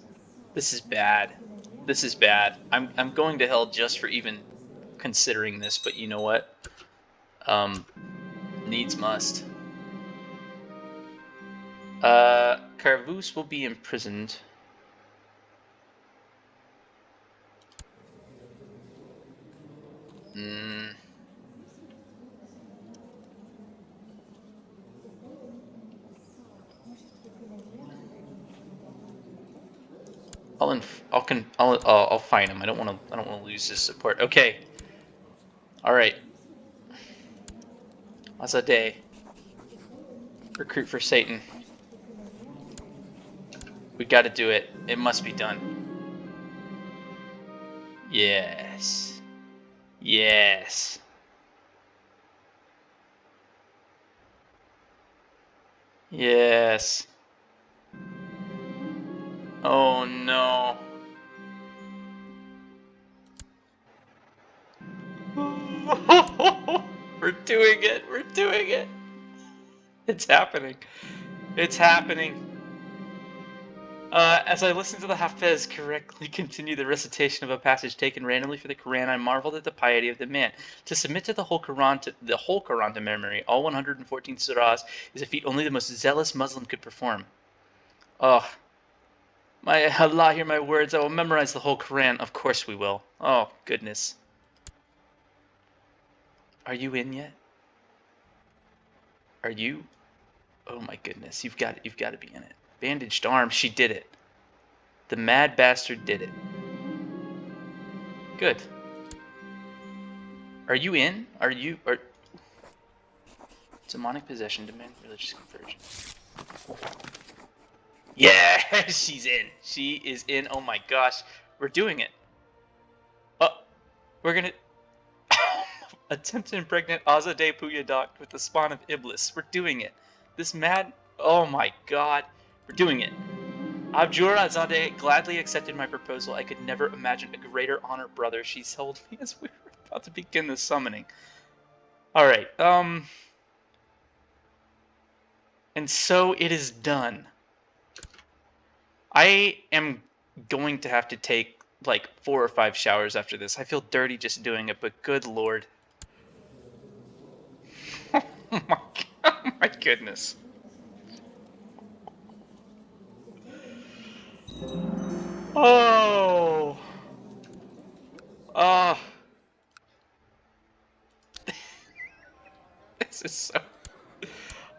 This is bad. This is bad. I'm going to hell just for even considering this, but you know what? Needs must. Carvus will be imprisoned. I'll find him. I don't want to lose his support. Okay. All right. Azadeh. Recruit for Satan. We got to do it. It must be done. Yes. Yes. Yes. Oh no. We're doing it. We're doing it. It's happening. It's happening. As I listened to the Hafez correctly continue the recitation of a passage taken randomly for the Quran, I marveled at the piety of the man. To submit to the whole Quran to memory, all 114 surahs, is a feat only the most zealous Muslim could perform. Oh, my Allah, hear my words. I will memorize the whole Quran. Of course we will. Oh goodness. Are you in yet? Are you? Oh my goodness. You've got to be in it. Bandaged arm. She did it. The mad bastard did it. Good. Are you in? Demonic possession, demand religious conversion. Yeah, she's in. She is in. Oh my gosh. We're doing it. We're gonna attempt to impregnate Azadeh Puyadak with the spawn of Iblis. We're doing it. This mad. Oh my god. We're doing it. Abjur Azadeh gladly accepted my proposal. I could never imagine a greater honor, brother, she told me as we were about to begin the summoning. Alright, and so it is done. I am going to have to take like 4 or 5 showers after this. I feel dirty just doing it, but good lord. Oh my goodness. Oh. Oh. This is so...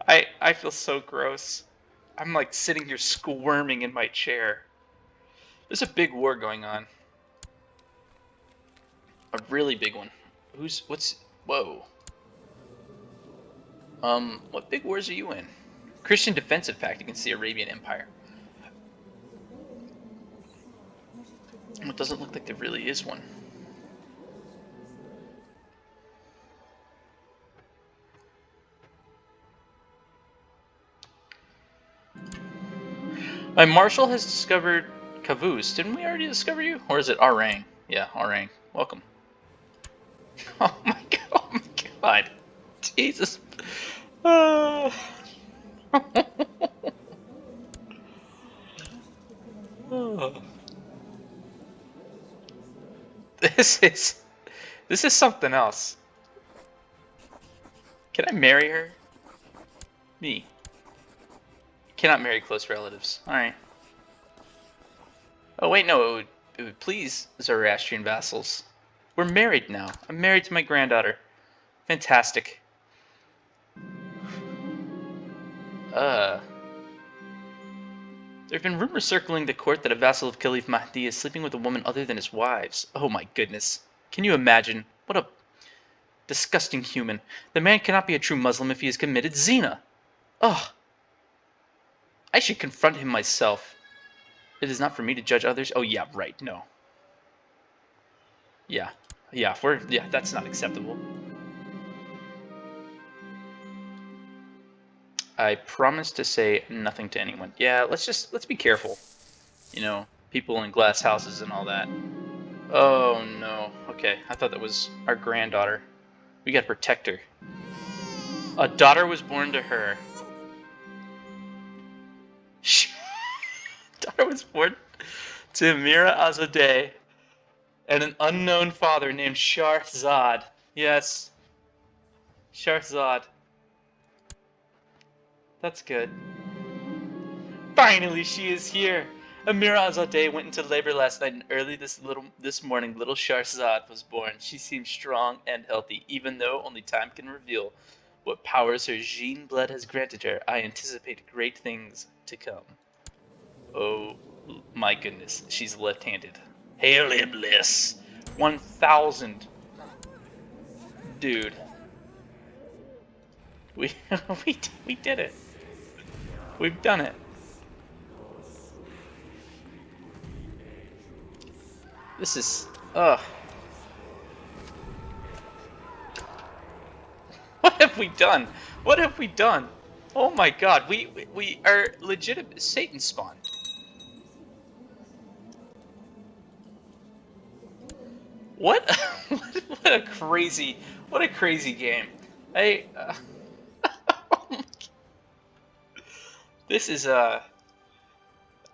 I feel so gross. I'm like sitting here squirming in my chair. There's a big war going on. A really big one. Whoa. What big wars are you in? Christian Defensive Pact against the Arabian Empire. It doesn't look like there really is one. My marshal has discovered Kavuz. Didn't we already discover you? Or is it Arang? Yeah, Arang. Welcome. Oh my god. Jesus. This is something else. Can I marry her? Me. Cannot marry close relatives. Alright. Oh wait, no, it would please Zoroastrian vassals. We're married now. I'm married to my granddaughter. Fantastic. There have been rumors circling the court that a vassal of Caliph Mahdi is sleeping with a woman other than his wives. Oh my goodness. Can you imagine? What a disgusting human. The man cannot be a true Muslim if he has committed zina. Ugh. I should confront him myself. It is not for me to judge others. Oh yeah, right, no. Yeah, that's not acceptable. I promise to say nothing to anyone. Yeah, let's be careful. You know, people in glass houses and all that. Oh no. Okay, I thought that was our granddaughter. We gotta protect her. A daughter was born to her. Daughter was born to Amira Azadeh and an unknown father named Shahrzad. Yes, Shahrzad. That's good. Finally, she is here. Amira Azadeh went into labor last night, and early this morning, little Shahrzad was born. She seems strong and healthy, even though only time can reveal what powers her Jinn blood has granted her. I anticipate great things to come. Oh my goodness, she's left-handed. Hail Iblis! 1,000. Dude. We, we did it. We've done it. This is, what have we done? What have we done? Oh my god, we are legitimate Satan spawn. What? What a crazy game. This is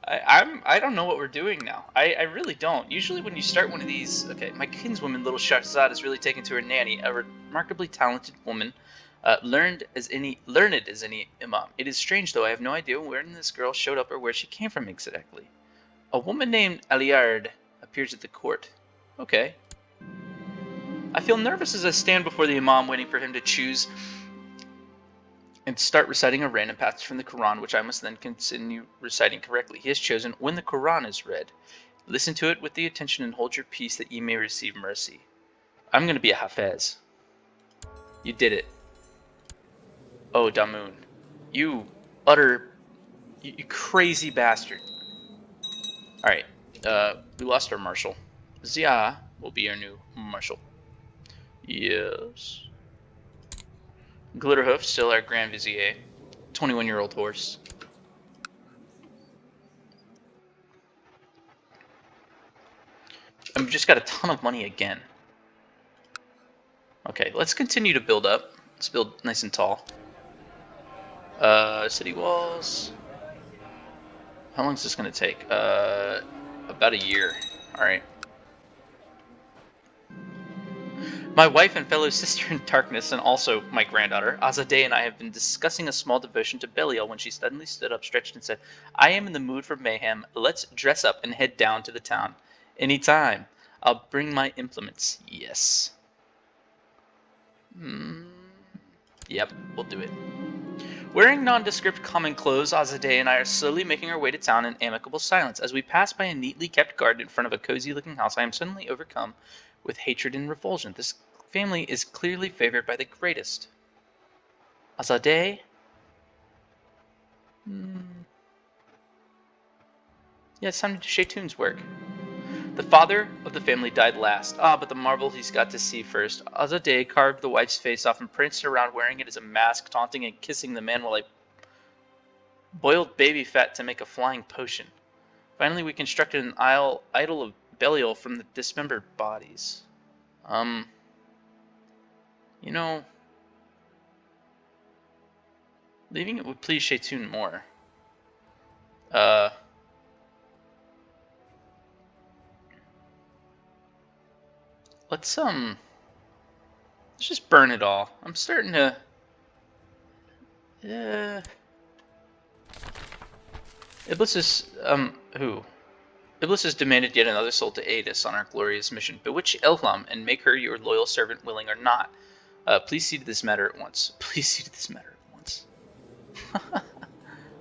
I don't know what we're doing now. I really don't. Usually when you start one of these, okay, my kinswoman, little Shahrzad, is really taken to her nanny, a remarkably talented woman, learned as any imam. It is strange though. I have no idea where this girl showed up or where she came from exactly. A woman named Aliard appears at the court. Okay. I feel nervous as I stand before the imam, waiting for him to choose and start reciting a random passage from the Quran, which I must then continue reciting correctly. He has chosen, when the Quran is read, listen to it with the attention and hold your peace that ye may receive mercy. I'm going to be a Hafez. You did it. Oh, Damoon. You crazy bastard. Alright, we lost our marshal. Zia will be our new marshal. Yes. Glitterhoof, still our Grand Vizier. 21-year-old horse. And we've just got a ton of money again. Okay, let's continue to build up. Let's build nice and tall. City walls. How long is this going to take? About a year. Alright. My wife and fellow sister in darkness, and also my granddaughter, Azadeh, and I have been discussing a small devotion to Belial when she suddenly stood up, stretched, and said, I am in the mood for mayhem. Let's dress up and head down to the town. Anytime. I'll bring my implements. Yes. Yep, we'll do it. Wearing nondescript common clothes, Azadeh and I are slowly making our way to town in amicable silence. As we pass by a neatly kept garden in front of a cozy-looking house, I am suddenly overcome with hatred and revulsion. This family is clearly favored by the greatest. Azadeh? Yeah, it's time to do Shaytun's work. The father of the family died last. Ah, but the marvel he's got to see first. Azadeh carved the wife's face off and pranced around wearing it as a mask, taunting and kissing the man while I boiled baby fat to make a flying potion. Finally, we constructed an idol of Belial from the dismembered bodies. You know, leaving it would please Shaytun more. Let's just burn it all. I'm starting to, Iblis is, who? Iblis has demanded yet another soul to aid us on our glorious mission. Bewitch Elham and make her your loyal servant, willing or not. Please see to this matter at once. Please see to this matter at once.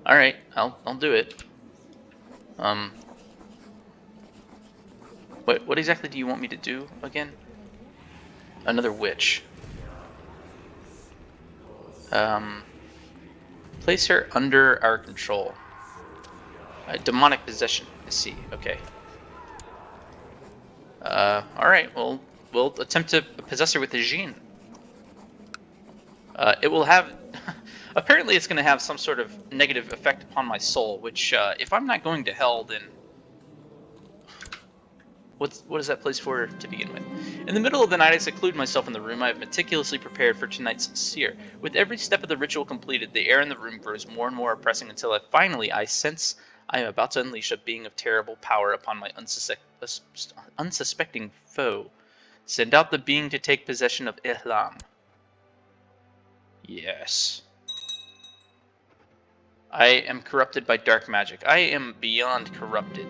Alright, I'll do it. What exactly do you want me to do again? Another witch. Place her under our control. Demonic possession, I see. Okay. Alright, well, we'll attempt to possess her with the Jinn. It will have... Apparently it's going to have some sort of negative effect upon my soul, which, if I'm not going to hell, then... What is that place for to begin with? In the middle of the night, I seclude myself in the room I have meticulously prepared for tonight's seer. With every step of the ritual completed, the air in the room grows more and more oppressing until I sense I am about to unleash a being of terrible power upon my unsuspecting foe. Send out the being to take possession of Ihlam. Yes. I am corrupted by dark magic. I am beyond corrupted.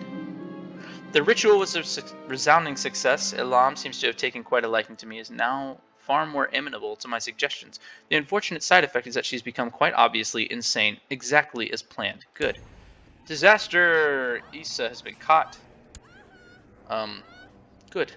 The ritual was a resounding success. Elam seems to have taken quite a liking to me, is now far more amenable to my suggestions. The unfortunate side effect is that she's become quite obviously insane, exactly as planned. Good. Disaster! Issa has been caught. Good.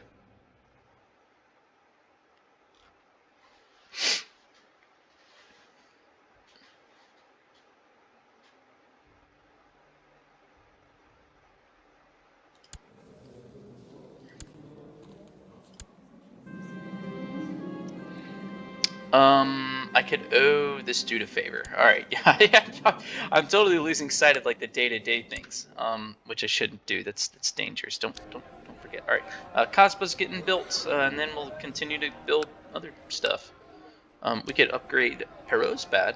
I could owe this dude a favor. Alright, yeah, I'm totally losing sight of, like, the day-to-day things, which I shouldn't do. That's dangerous. Don't forget. Alright, Kasbah's getting built, and then we'll continue to build other stuff. We could upgrade Herosbad.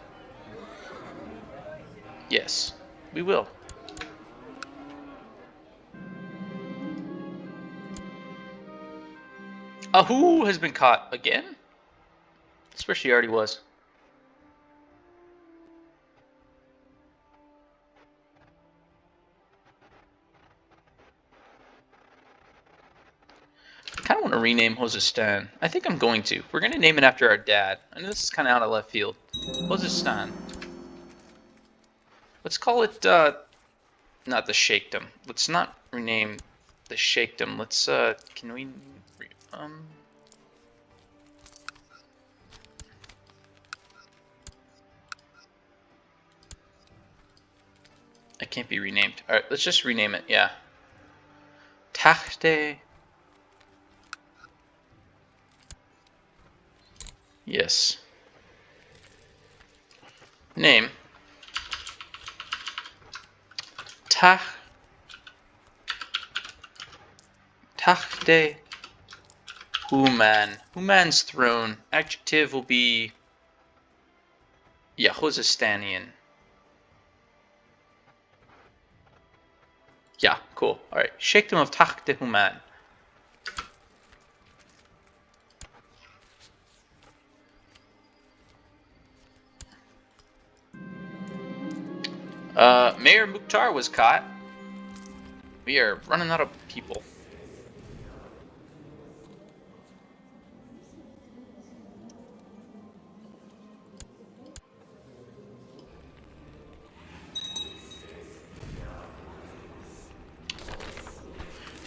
Yes, we will. Who has been caught again? That's where she already was. I kind of want to rename Hosistan. I think I'm going to. We're going to name it after our dad. I know this is kind of out of left field. Hosistan. Let's call it, not the Sheikhdom. Let's not rename the Sheikhdom. Let's, can we, it can't be renamed. Alright, let's just rename it, yeah. Takhte. Yes. Name. Takhte Hooman. Hooman's throne. Adjective will be Hosistanian. Yeah, cool. Alright. Sheikhdom of Takhte Hooman. Mayor Mukhtar was caught. We are running out of people.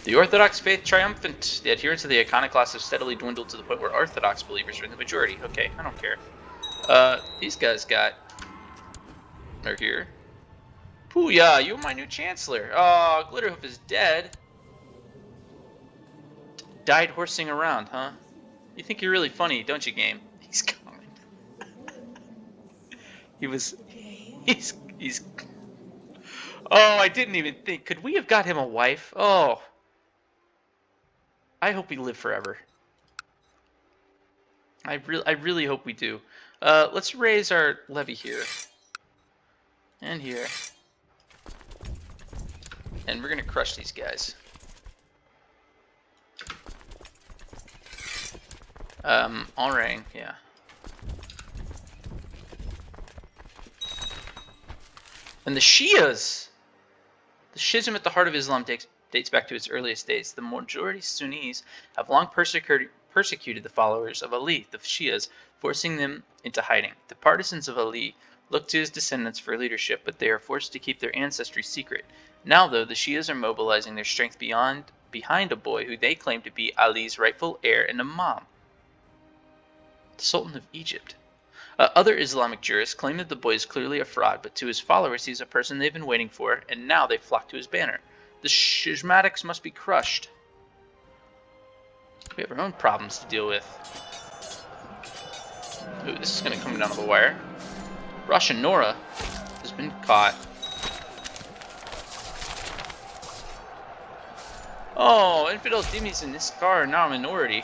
The Orthodox faith triumphant. The adherents of the iconoclasts have steadily dwindled to the point where Orthodox believers are in the majority. Okay, I don't care. These guys are here. Pooya, you're my new chancellor. Oh, Glitterhoof is dead. Died horsing around, huh? You think you're really funny, don't you, game? He's coming. He's. Oh, I didn't even think. Could we have got him a wife? Oh. I hope we live forever. I really hope we do. Let's raise our levy here. And here. And we're gonna crush these guys. Orang, yeah. And the Shias! The schism at the heart of Islam dates back to its earliest days. The majority Sunnis have long persecuted the followers of Ali, the Shias, forcing them into hiding. The partisans of Ali look to his descendants for leadership, but they are forced to keep their ancestry secret. Now, though, the Shias are mobilizing their strength behind a boy who they claim to be Ali's rightful heir and imam, the Sultan of Egypt. Other Islamic jurists claim that the boy is clearly a fraud, but to his followers he's a person they've been waiting for, and now they flock to his banner. The schismatics must be crushed. We have our own problems to deal with. Ooh, this is going to come down to the wire. Russian Nora has been caught. Oh, infidels, dhimmis in this car are now a minority.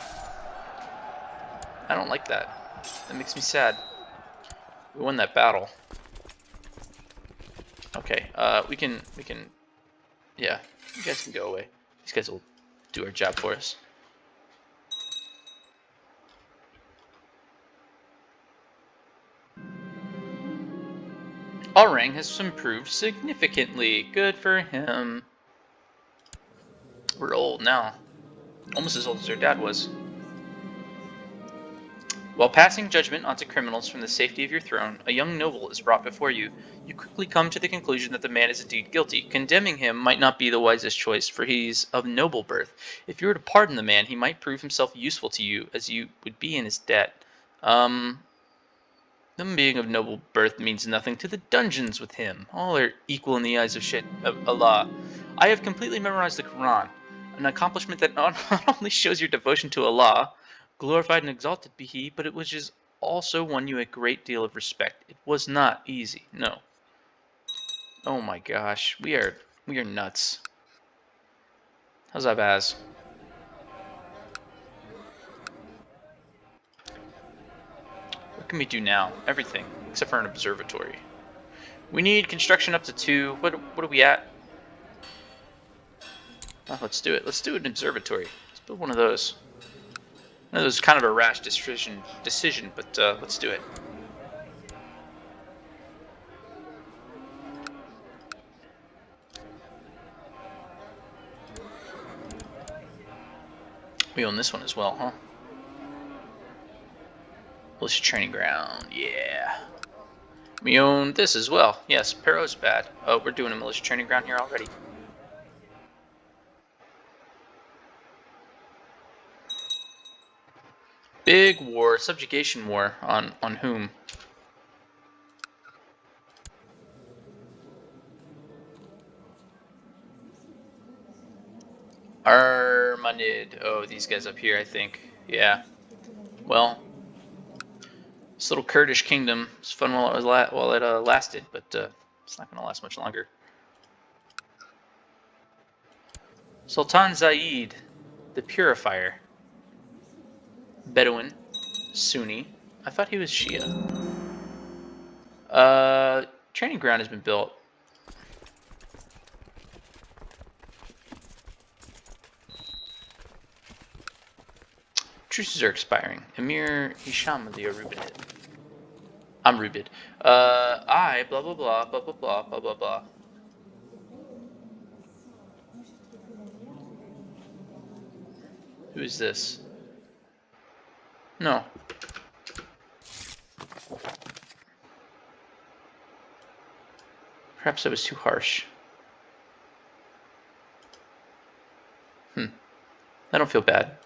I don't like that. That makes me sad. We won that battle. Okay, we can, yeah, you guys can go away. These guys will do our job for us. Our rank has improved significantly. Good for him. We're old now. Almost as old as our dad was. While passing judgment onto criminals from the safety of your throne, a young noble is brought before you. You quickly come to the conclusion that the man is indeed guilty. Condemning him might not be the wisest choice, for he's of noble birth. If you were to pardon the man, he might prove himself useful to you, as you would be in his debt. Them being of noble birth means nothing to the dungeons with him. All are equal in the eyes of Allah. I have completely memorized the Quran, an accomplishment that not only shows your devotion to Allah, glorified and exalted be He, but it which is also won you a great deal of respect. It was not easy, no. Oh my gosh, we are nuts. How's that, Baz? What can we do now? Everything, except for an observatory. We need construction up to 2. What are we at? Oh, let's do it. Let's do an observatory. Let's build one of those. I know it was kind of a rash decision, but let's do it. We own this one as well, huh? Militia training ground, yeah. We own this as well. Yes, Pero's bad. Oh, we're doing a militia training ground here already. Big war, subjugation war on whom? Armanid. Oh, these guys up here, I think. Yeah. Well, this little Kurdish kingdom was fun while it lasted, but it's not going to last much longer. Sultan Zaid, the Purifier. Bedouin, Sunni. I thought he was Shia. Training ground has been built. Truces are expiring. Emir Hisham of the Arubinid. I'm Rubid. I blah blah blah blah blah blah blah blah blah. Who is this? No. Perhaps I was too harsh. I don't feel bad.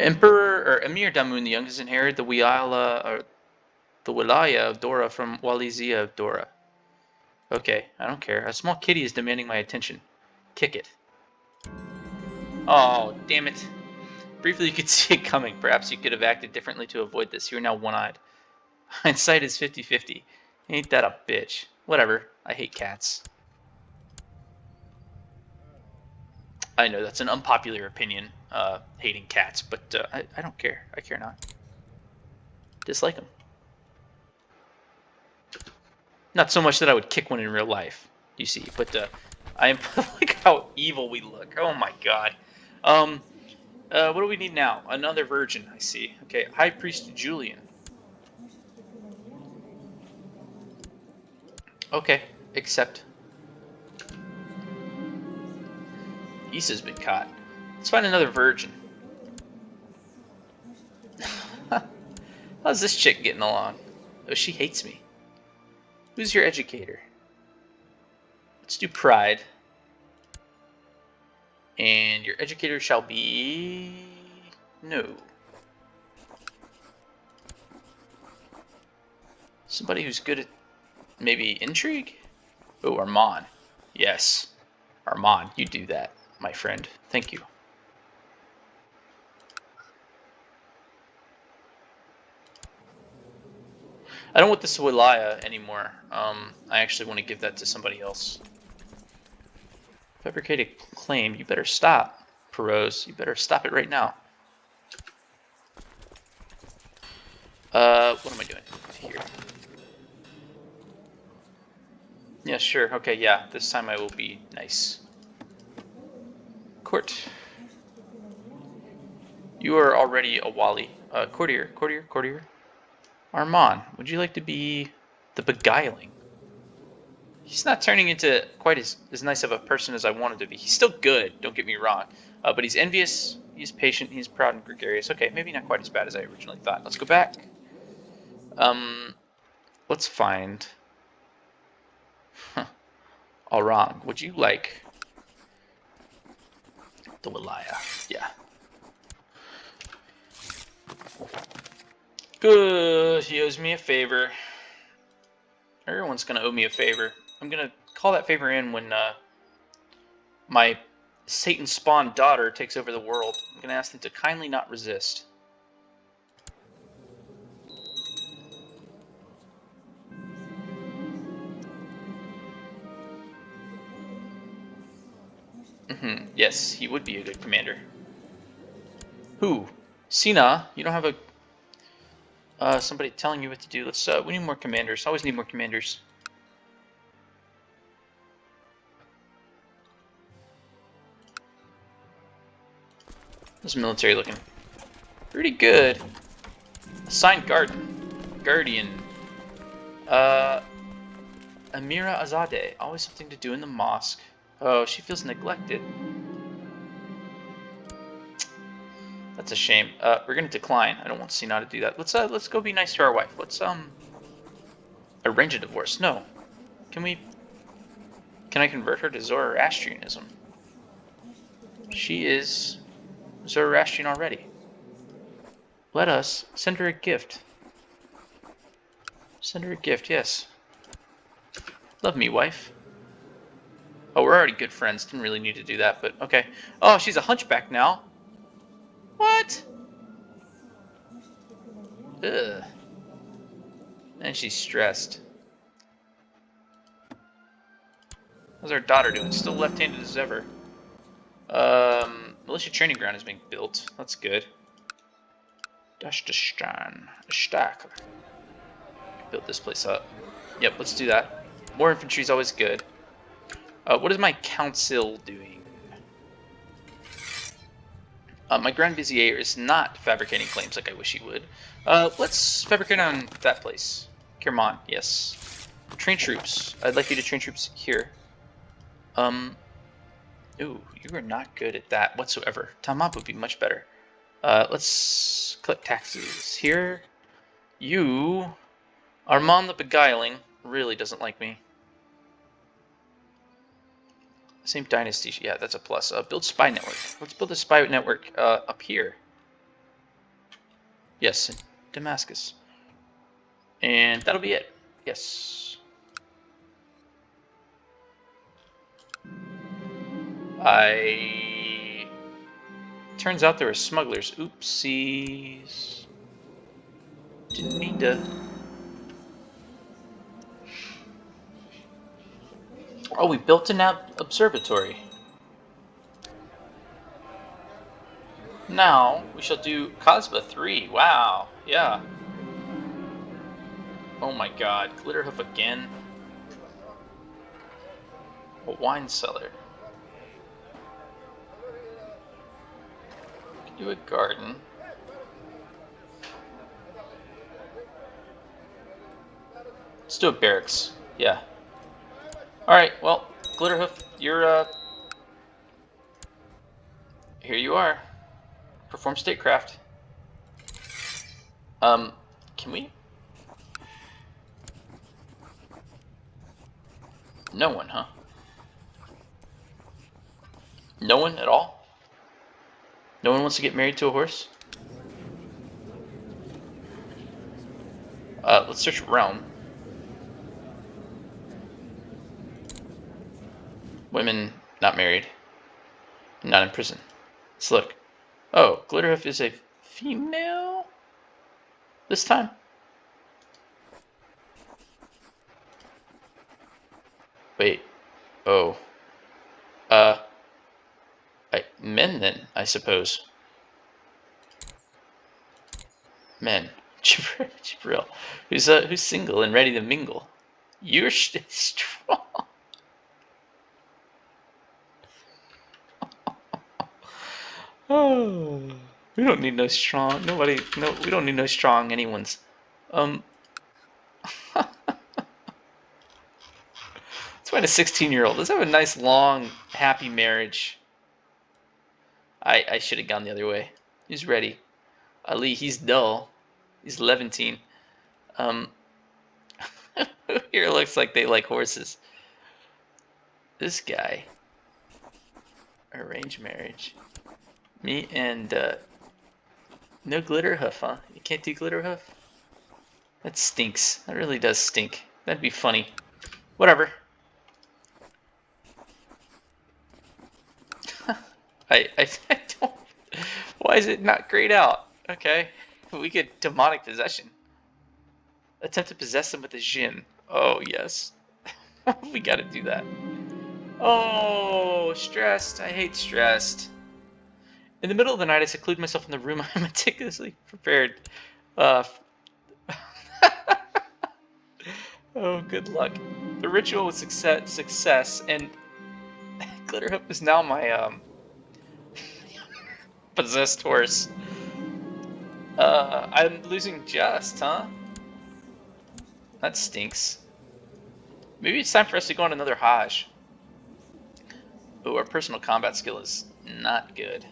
Emperor or Emir Damoon the youngest inherited the Wilaya of Dora from Walizia of Dora. Okay, I don't care. A small kitty is demanding my attention. Kick it. Oh, damn it. Briefly you could see it coming. Perhaps you could have acted differently to avoid this. You're now one-eyed. Hindsight is 50-50. Ain't that a bitch. Whatever. I hate cats. I know that's an unpopular opinion, hating cats, but I don't care. I care not. Dislike them. Not so much that I would kick one in real life, you see, but I am like how evil we look. Oh my god. What do we need now? Another virgin, I see. Okay, High Priest Julian. Okay, accept. Issa's been caught. Let's find another virgin. How's this chick getting along? Oh, she hates me. Who's your educator? Let's do pride. And your educator shall be... no. Somebody who's good at maybe intrigue? Oh, Armand. Yes. Armand, you do that, my friend. Thank you. I don't want this Wilaya anymore. I actually want to give that to somebody else. Fabricated claim. You better stop, Perose. You better stop it right now. What am I doing here? Yeah, sure. Okay, yeah. This time I will be nice. Court. You are already a Wally. Courtier. Armand, would you like to be the beguiling? He's not turning into quite as nice of a person as I wanted to be. He's still good, don't get me wrong. But he's envious, he's patient, he's proud and gregarious. Okay, maybe not quite as bad as I originally thought. Let's go back. Let's find... Aurang, would you like the Walaya? Yeah. Good, he owes me a favor. Everyone's gonna owe me a favor. I'm gonna call that favor in when my Satan-spawned daughter takes over the world. I'm gonna ask them to kindly not resist. Yes, he would be a good commander. Who? Sina, you don't have a somebody telling you what to do. Let's we need more commanders. Always need more commanders. This military looking pretty good. Assigned guardian. Amira Azadeh. Always something to do in the mosque. Oh, she feels neglected. That's a shame. We're gonna decline. I don't want Sina to do that. Let's go be nice to our wife. Let's arrange a divorce. No. Can I convert her to Zoroastrianism? She is Zoroastrian already. Let us send her a gift. Send her a gift, yes. Love me, wife. Oh, we're already good friends. Didn't really need to do that, but okay. Oh, she's a hunchback now. What? Ugh. And she's stressed. How's our daughter doing? Still left-handed as ever. Militia training ground is being built. That's good. Dastastan. Ashtak. Build this place up. Yep, let's do that. More infantry is always good. What is my council doing? My Grand Vizier is not fabricating claims like I wish he would. Let's fabricate on that place. Kerman, yes. Train troops. I'd like you to train troops here. Ooh, you are not good at that whatsoever. Tamab would be much better. Let's collect taxes here. You, Armand the Beguiling, really doesn't like me. Same dynasty. Yeah, that's a plus. Build spy network. Let's build a spy network up here. Yes, in Damascus. And that'll be it. Yes. Turns out there were smugglers. Oopsies. Didn't mean to. Oh, we built an observatory. Now we shall do Cosba 3. Wow. Yeah. Oh my god. Glitterhoof again. A wine cellar. Do a garden. Let's do a barracks. Yeah. Alright, well, Glitterhoof, you're, here you are. Perform statecraft. Can we? No one, huh? No one at all? No one wants to get married to a horse? Let's search realm. Women not married. Not in prison. Let's look. Oh, Glitterhoof is a female? This time? Wait. Oh. Men, then, I suppose. Men. Jibril. Who's single and ready to mingle. You're strong. Oh, we don't need no strong. Nobody. No, we don't need no strong anyone's. Let's find a 16-year-old. Let's have a nice, long, happy marriage. I should have gone the other way. He's ready. Ali, he's dull. He's 11. Here looks like they like horses. This guy. Arranged marriage. Me and, no glitter hoof, huh? You can't do glitter hoof? That stinks. That really does stink. That'd be funny. Whatever. I don't... Why is it not grayed out? Okay. We get demonic possession. Attempt to possess them with a djinn. Oh, yes. We gotta do that. Oh, stressed. I hate stressed. In the middle of the night, I seclude myself in the room I meticulously prepared. Oh, good luck. The ritual was success, and Glitterhoop is now my possessed horse. I'm losing just, huh? That stinks. Maybe it's time for us to go on another Hajj. Oh, our personal combat skill is not good.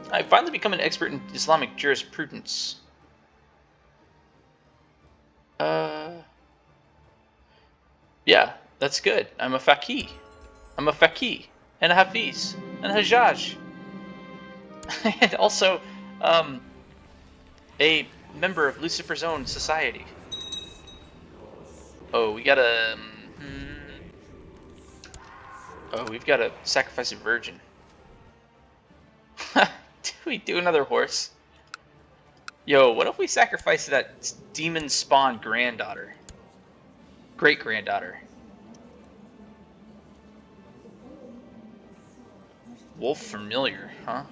I finally become an expert in Islamic jurisprudence. Yeah, that's good. I'm a faqih. I'm a faqih and a hafiz and a hajjaj. And also, a member of Lucifer's own society. Oh, we gotta... Oh, we've gotta sacrifice a virgin. Do we do another horse? Yo, what if we sacrifice that demon spawn granddaughter? Great-granddaughter. Wolf familiar, huh?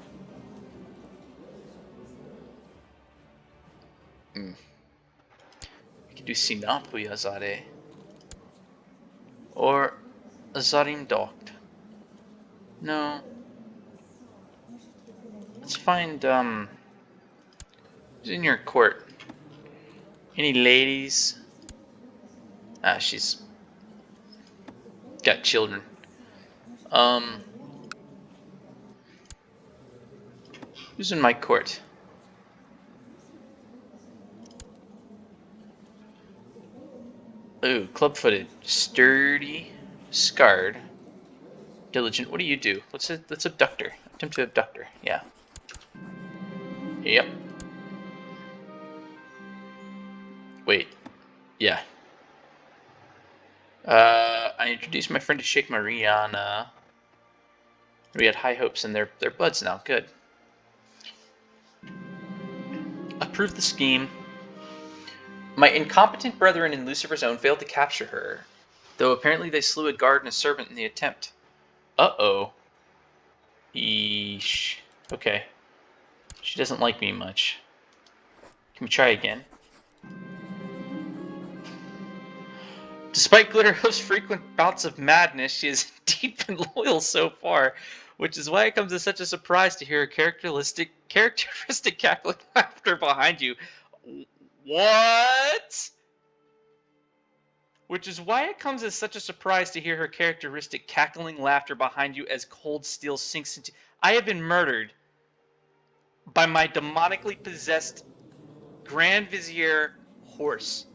We could do Hoomanzade. Or Azarim Docht. No. Let's find, who's in your court? Any ladies? Ah, she's got children. Who's in my court? Ooh, club-footed, sturdy, scarred, diligent. What do you do? Let's abduct her. Attempt to abduct her. Yeah. Yep. Wait. Yeah. I introduced my friend to Sheikh Mariana. We had high hopes, and they're buds now. Good. Approve the scheme. My incompetent brethren in Lucifer's own failed to capture her, though apparently they slew a guard and a servant in the attempt. Uh-oh. Eesh. Okay. She doesn't like me much. Can we try again? Despite Glitterhoof's frequent bouts of madness, she is deep and loyal so far, which is why it comes as such a surprise to hear a characteristic cackling laughter behind you. What? Which is why it comes as such a surprise to hear her characteristic cackling laughter behind you as cold steel sinks into... I have been murdered by my demonically possessed Grand Vizier horse.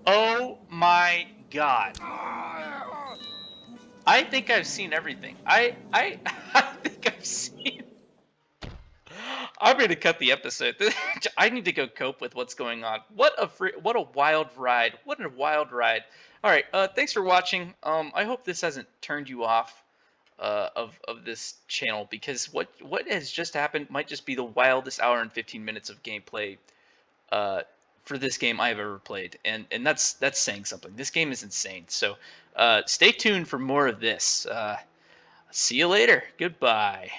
Oh my god. I think I've seen everything. I think I've seen... I'm going to cut the episode. I need to go cope with what's going on. What a wild ride. What a wild ride. All right, thanks for watching. I hope this hasn't turned you off of this channel, because what has just happened might just be the wildest hour and 15 minutes of gameplay for this game I've ever played, and that's saying something. This game is insane. So Stay tuned for more of this. See you later. Goodbye.